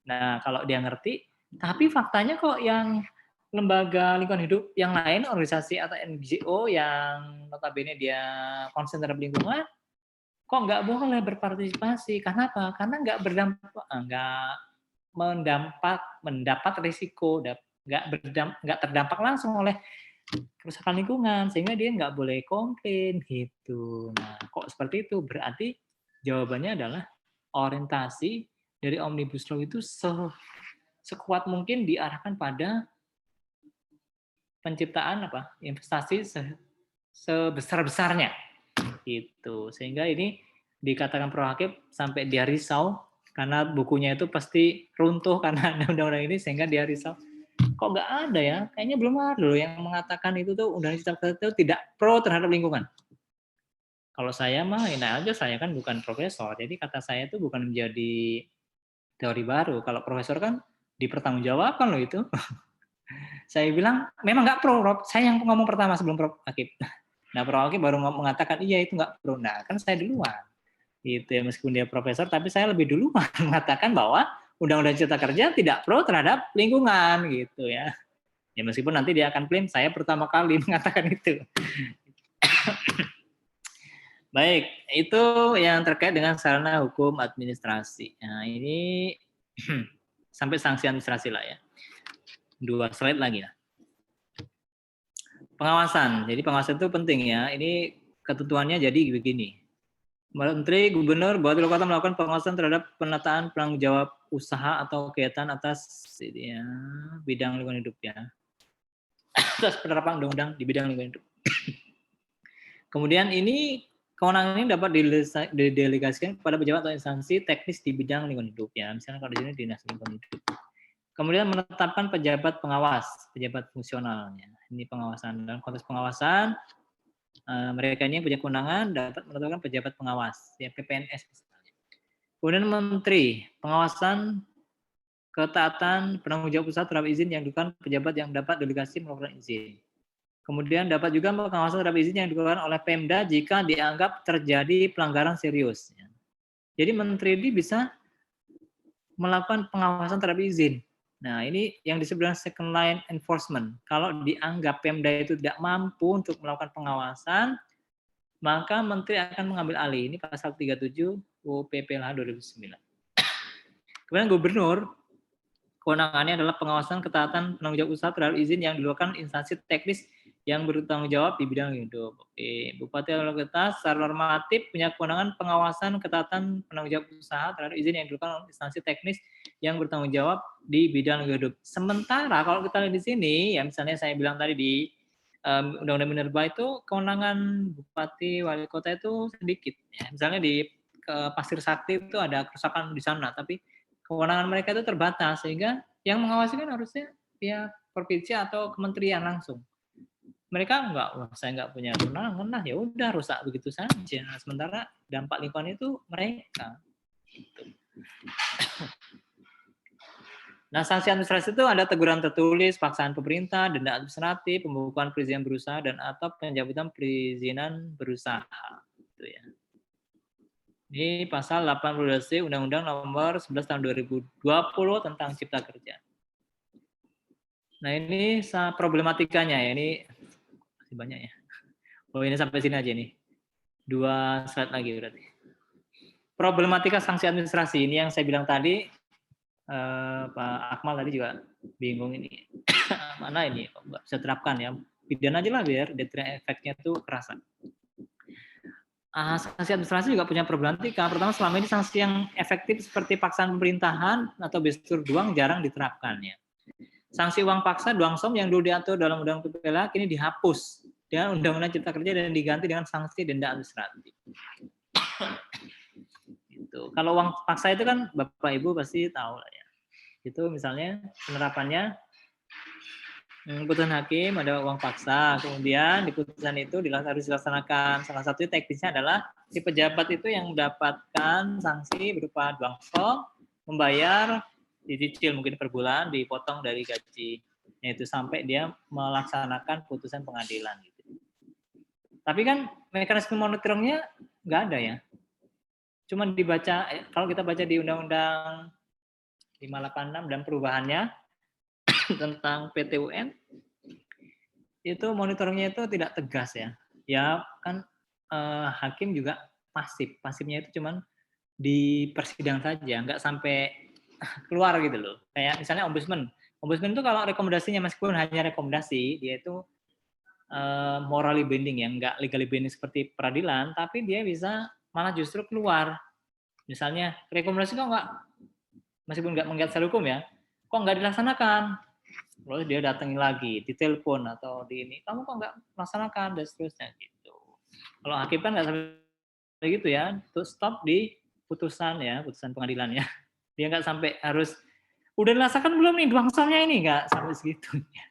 Nah, kalau dia ngerti, tapi faktanya kok yang lembaga lingkungan hidup yang lain, organisasi atau NGO yang notabene dia konsen terhadap lingkungan, kok nggak boleh berpartisipasi? Karena apa? Karena nggak mendapat risiko, nggak terdampak langsung oleh kerusakan lingkungan, sehingga dia nggak boleh komplain gitu. Nah, kok seperti itu? Berarti jawabannya adalah orientasi dari Omnibus Law itu sekuat mungkin diarahkan pada penciptaan investasi sebesar-besarnya gitu, sehingga ini dikatakan Prof. Hakim sampai dia risau karena bukunya itu pasti runtuh karena ada undang-undang ini, sehingga dia risau kok nggak ada ya, kayaknya belum ada loh yang mengatakan itu tuh undang-undang cipta kerja itu tidak pro terhadap lingkungan. Kalau saya mah enak aja, saya kan bukan profesor, jadi kata saya itu bukan menjadi teori baru. Kalau profesor kan dipertanggungjawabkan loh itu. Saya bilang, memang nggak pro, Rob. Saya yang ngomong pertama sebelum Prof. Hakim. Nah, Prof. Hakim baru mengatakan, iya itu nggak pro. Nah, kan saya duluan. Gitu ya, meskipun dia profesor, tapi saya lebih duluan mengatakan bahwa Undang-Undang Cipta Kerja tidak pro terhadap lingkungan, gitu ya. Ya, meskipun nanti dia akan klaim, saya pertama kali mengatakan itu. Baik, itu yang terkait dengan sarana hukum administrasi. Nah, ini sampai sanksi administrasi lah ya. 2 slide lagi ya. Pengawasan. Jadi pengawasan itu penting ya. Ini ketentuannya jadi begini. Menteri, Gubernur, Bupati, Wali Kota melakukan pengawasan terhadap penataan penanggung jawab usaha atau kegiatan atas ya, bidang lingkungan hidup ya. Atas penerapan undang-undang di bidang lingkungan hidup. Kemudian ini kewenangan ini dapat didelegasikan kepada pejabat atau instansi teknis di bidang lingkungan hidup ya. Misalnya kalau di sini Dinas Lingkungan Hidup. Kemudian menetapkan pejabat pengawas, pejabat fungsionalnya. Ini pengawasan. Dalam konteks pengawasan, mereka ini yang punya kewenangan dapat menetapkan pejabat pengawas, ya PPNS misalnya. Kemudian menteri, pengawasan ketaatan penanggung jawab usaha terhadap izin yang dilakukan pejabat yang mendapat delegasi melakukan izin. Kemudian dapat juga pengawasan terhadap izin yang dilakukan oleh Pemda jika dianggap terjadi pelanggaran serius. Jadi menteri ini bisa melakukan pengawasan terhadap izin. Nah, ini yang disebut dengan second line enforcement. Kalau dianggap Pemda itu tidak mampu untuk melakukan pengawasan, maka Menteri akan mengambil alih. Ini pasal 37 UU PPLH 2009. Kemudian Gubernur, kewenangannya adalah pengawasan ketaatan penanggung jawab usaha terhadap izin yang dilakukan instansi teknis yang bertanggung jawab di bidang hidup. Oke. Bupati Wali Kota secara normatif punya kewenangan pengawasan ketaatan penanggung jawab usaha terhadap izin yang dilakukan instansi teknis yang bertanggung jawab di bidang hidup. Sementara kalau kita lihat di sini, ya misalnya saya bilang tadi di Undang-Undang Minerba itu kewenangan Bupati Wali Kota itu sedikit. Ya. Misalnya di Pasir Sakti itu ada kerusakan di sana, tapi kewenangan mereka itu terbatas sehingga yang mengawasi kan harusnya pihak provinsi atau kementerian langsung. Mereka saya nggak punya kewenangan, nah ya udah rusak begitu saja. Sementara dampak lingkungan itu mereka. Gitu. Nah, sanksi administrasi itu ada teguran tertulis, paksaan pemerintah, denda administratif, pembukaan perizinan berusaha dan atau pencabutan perizinan berusaha. Gitu ya. Ini pasal 82C Undang-Undang Nomor 11 Tahun 2020 tentang Cipta Kerja. Nah, ini problematikanya ya, ini masih banyak ya. Oh, ini sampai sini aja nih. 2 slide lagi berarti. Problematika sanksi administrasi ini yang saya bilang tadi, Pak Akmal tadi juga bingung ini. Mana ini? Nggak bisa terapkan ya. Pidana aja lah biar deterrent efeknya itu kerasa. Sanksi administrasi juga punya problematika. Pertama, selama ini sanksi yang efektif seperti paksaan pemerintahan atau bestur duang jarang diterapkan ya. Sanksi uang paksa, duang som yang dulu diatur dalam Undang-Undang PPLH kini dihapus dengan Undang-Undang Cipta Kerja dan diganti dengan sanksi denda administratif. Gitu. Kalau uang paksa itu kan Bapak Ibu pasti tahu lah ya. Itu misalnya penerapannya putusan hakim ada uang paksa, kemudian di putusan itu harus dilaksanakan. Salah satu teknisnya adalah si pejabat itu yang mendapatkan sanksi berupa dwangso, membayar dicicil mungkin per bulan, dipotong dari gaji, yaitu sampai dia melaksanakan putusan pengadilan. Gitu. Tapi kan mekanisme monitoringnya nggak ada ya. Cuma dibaca, kalau kita baca di Undang-Undang 586 dan perubahannya tentang PT-UN, itu monitoringnya itu tidak tegas ya. Ya kan hakim juga pasif. Pasifnya itu cuman di persidangan saja, nggak sampai keluar gitu loh. Kayak misalnya ombudsman. Ombudsman itu kalau rekomendasinya meskipun hanya rekomendasi, dia itu morally binding ya, nggak legally binding seperti peradilan, tapi dia bisa malah justru keluar. Misalnya rekomendasi kok nggak, meskipun nggak mengikat secara hukum ya, kok nggak dilaksanakan. Lalu dia datangin lagi, ditelepon atau di ini, kamu kok nggak melaksanakan dan seterusnya gitu. Kalau hakim kan nggak sampai gitu ya, itu stop di putusan ya, putusan pengadilan ya. Dia nggak sampai harus udah dilaksanakan belum nih dwangsonya ini, nggak sampai segitunya.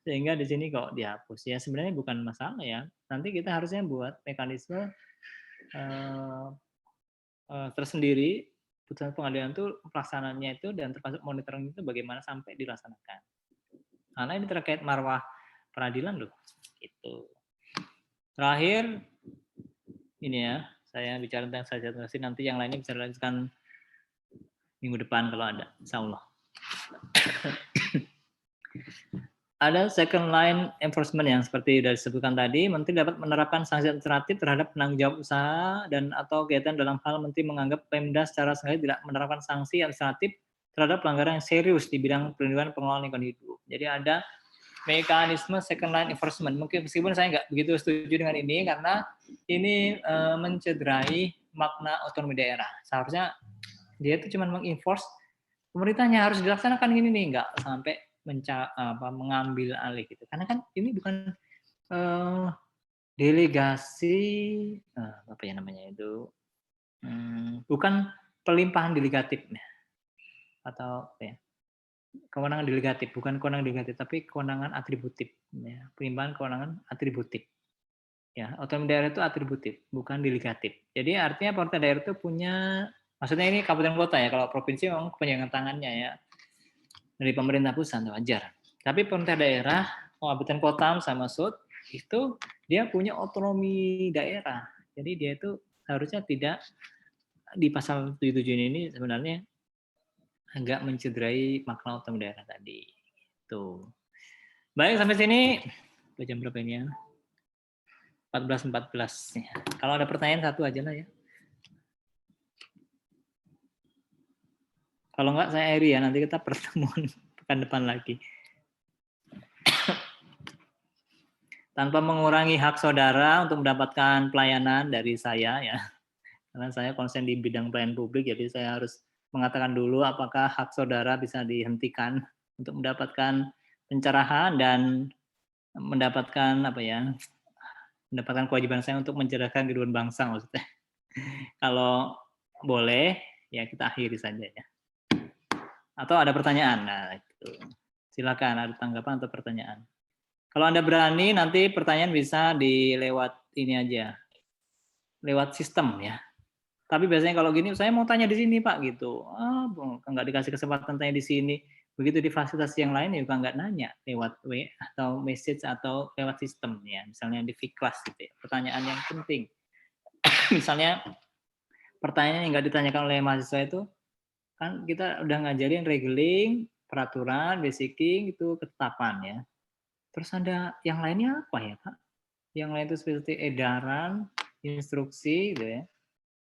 Sehingga di sini kok dihapus ya, sebenarnya bukan masalah ya. Nanti kita harusnya buat mekanisme tersendiri putusan pengadilan itu pelaksanaannya itu dan termasuk monitoring itu bagaimana sampai dilaksanakan. Karena ini terkait marwah peradilan loh. Gitu. Terakhir ini ya, saya bicara tentang sajadasi, nanti yang lainnya bisa dilanjutkan minggu depan kalau ada, insyaallah. Ada second line enforcement yang seperti sudah disebutkan tadi, Menteri dapat menerapkan sanksi administratif terhadap penanggung jawab usaha dan atau kegiatan dalam hal Menteri menganggap Pemda secara sengaja tidak menerapkan sanksi administratif terhadap pelanggaran yang serius di bidang perlindungan pengelolaan lingkungan hidup. Jadi ada mekanisme second line enforcement. Mungkin meskipun saya nggak begitu setuju dengan ini karena ini mencederai makna otonomi daerah. Seharusnya dia itu cuma mengenforce pemerintahnya harus dilaksanakan ini nih, nggak sampai mengambil alih gitu. Karena kan ini bukan delegasi apa ya namanya itu, bukan pelimpahan delegatif atau apa ya, kewenangan delegatif, bukan kewenangan delegatif tapi kewenangan atributif ya, pelimpahan kewenangan atributif. Ya, otonomi daerah itu atributif, bukan delegatif. Jadi artinya pemerintah daerah itu punya, maksudnya ini kabupaten kota ya, kalau provinsi memang penyangga tangannya ya dari pemerintah pusat wajar. Tapi pemerintah daerah, kabupaten kota sama SUD itu dia punya otonomi daerah. Jadi dia itu harusnya tidak di pasal 77 ini sebenarnya agak mencederai makna otonomi daerah tadi. Tuh. Baik, sampai sini jam berapa ini ya? 14.14. Kalau ada pertanyaan satu aja lah ya. Kalau enggak saya akhiri ya, nanti kita pertemuan pekan depan lagi. Tanpa mengurangi hak saudara untuk mendapatkan pelayanan dari saya ya. Karena saya konsen di bidang pelayanan publik, jadi saya harus mengatakan dulu apakah hak saudara bisa dihentikan untuk mendapatkan pencerahan dan mendapatkan apa ya? Mendapatkan kewajiban saya untuk mencerdaskan kehidupan bangsa maksudnya. Kalau boleh ya kita akhiri saja ya. Atau ada pertanyaan? Nah, itu. Silakan ada tanggapan atau pertanyaan. Kalau Anda berani nanti pertanyaan bisa dilewat ini aja. Lewat sistem ya. Tapi biasanya kalau gini saya mau tanya di sini Pak gitu. Enggak dikasih kesempatan tanya di sini. Begitu di fasilitas yang lain juga enggak nanya lewat WA atau message atau lewat sistem ya. Misalnya di Viklas gitu ya. Pertanyaan yang penting. Misalnya pertanyaan yang enggak ditanyakan oleh mahasiswa itu kan kita udah ngajarin regeling, peraturan, basicing itu ketetapan ya. Terus ada yang lainnya apa ya Pak? Yang lain itu seperti edaran, instruksi gitu ya.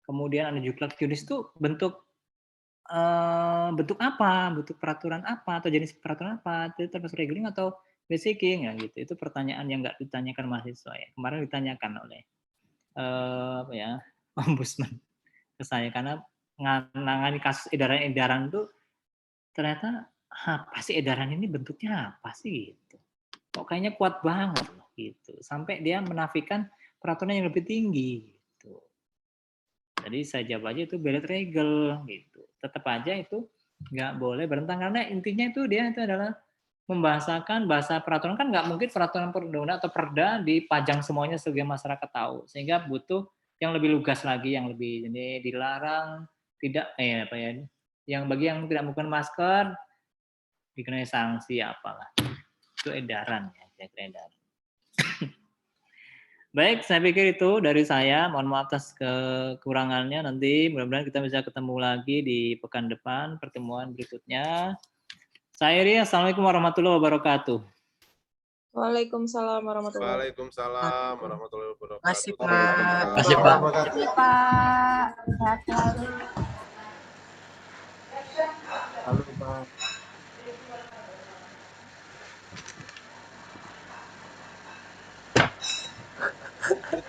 Kemudian ada juklak judis itu bentuk apa? Bentuk peraturan apa atau jenis peraturan apa? Itu termasuk regeling atau basicing ya gitu. Itu pertanyaan yang nggak ditanyakan mahasiswa ya. Kemarin ditanyakan oleh apa ya, ombudsman ke saya karena menangani kasus edaran-edaran itu ternyata apa sih edaran ini bentuknya apa sih gitu. Kok kayaknya kuat banget loh. gitu. Sampai dia menafikan peraturan yang lebih tinggi gitu. Jadi saya jawab aja itu belet regel gitu. Tetap aja itu nggak boleh bertentangan karena intinya itu dia itu adalah membahasakan bahasa peraturan kan nggak mungkin peraturan perundang-undangan atau perda dipajang semuanya sebagai masyarakat tahu sehingga butuh yang lebih lugas lagi yang lebih ini dilarang tidak apa ya yang bagi yang tidak menggunakan masker dikenai sanksi apalah itu edaran ya edaran. Baik, saya pikir itu dari saya. Mohon maaf atas kekurangannya. Nanti mudah-mudahan kita bisa ketemu lagi di pekan depan, pertemuan berikutnya. Saya Iri, Assalamualaikum warahmatullahi wabarakatuh. Waalaikumsalam warahmatullahi wabarakatuh. Waalaikumsalam warahmatullahi wabarakatuh. Makasih, Pak. Makasih, Pak. Makasih, Pak. Sehat selalu. Halo, Pak.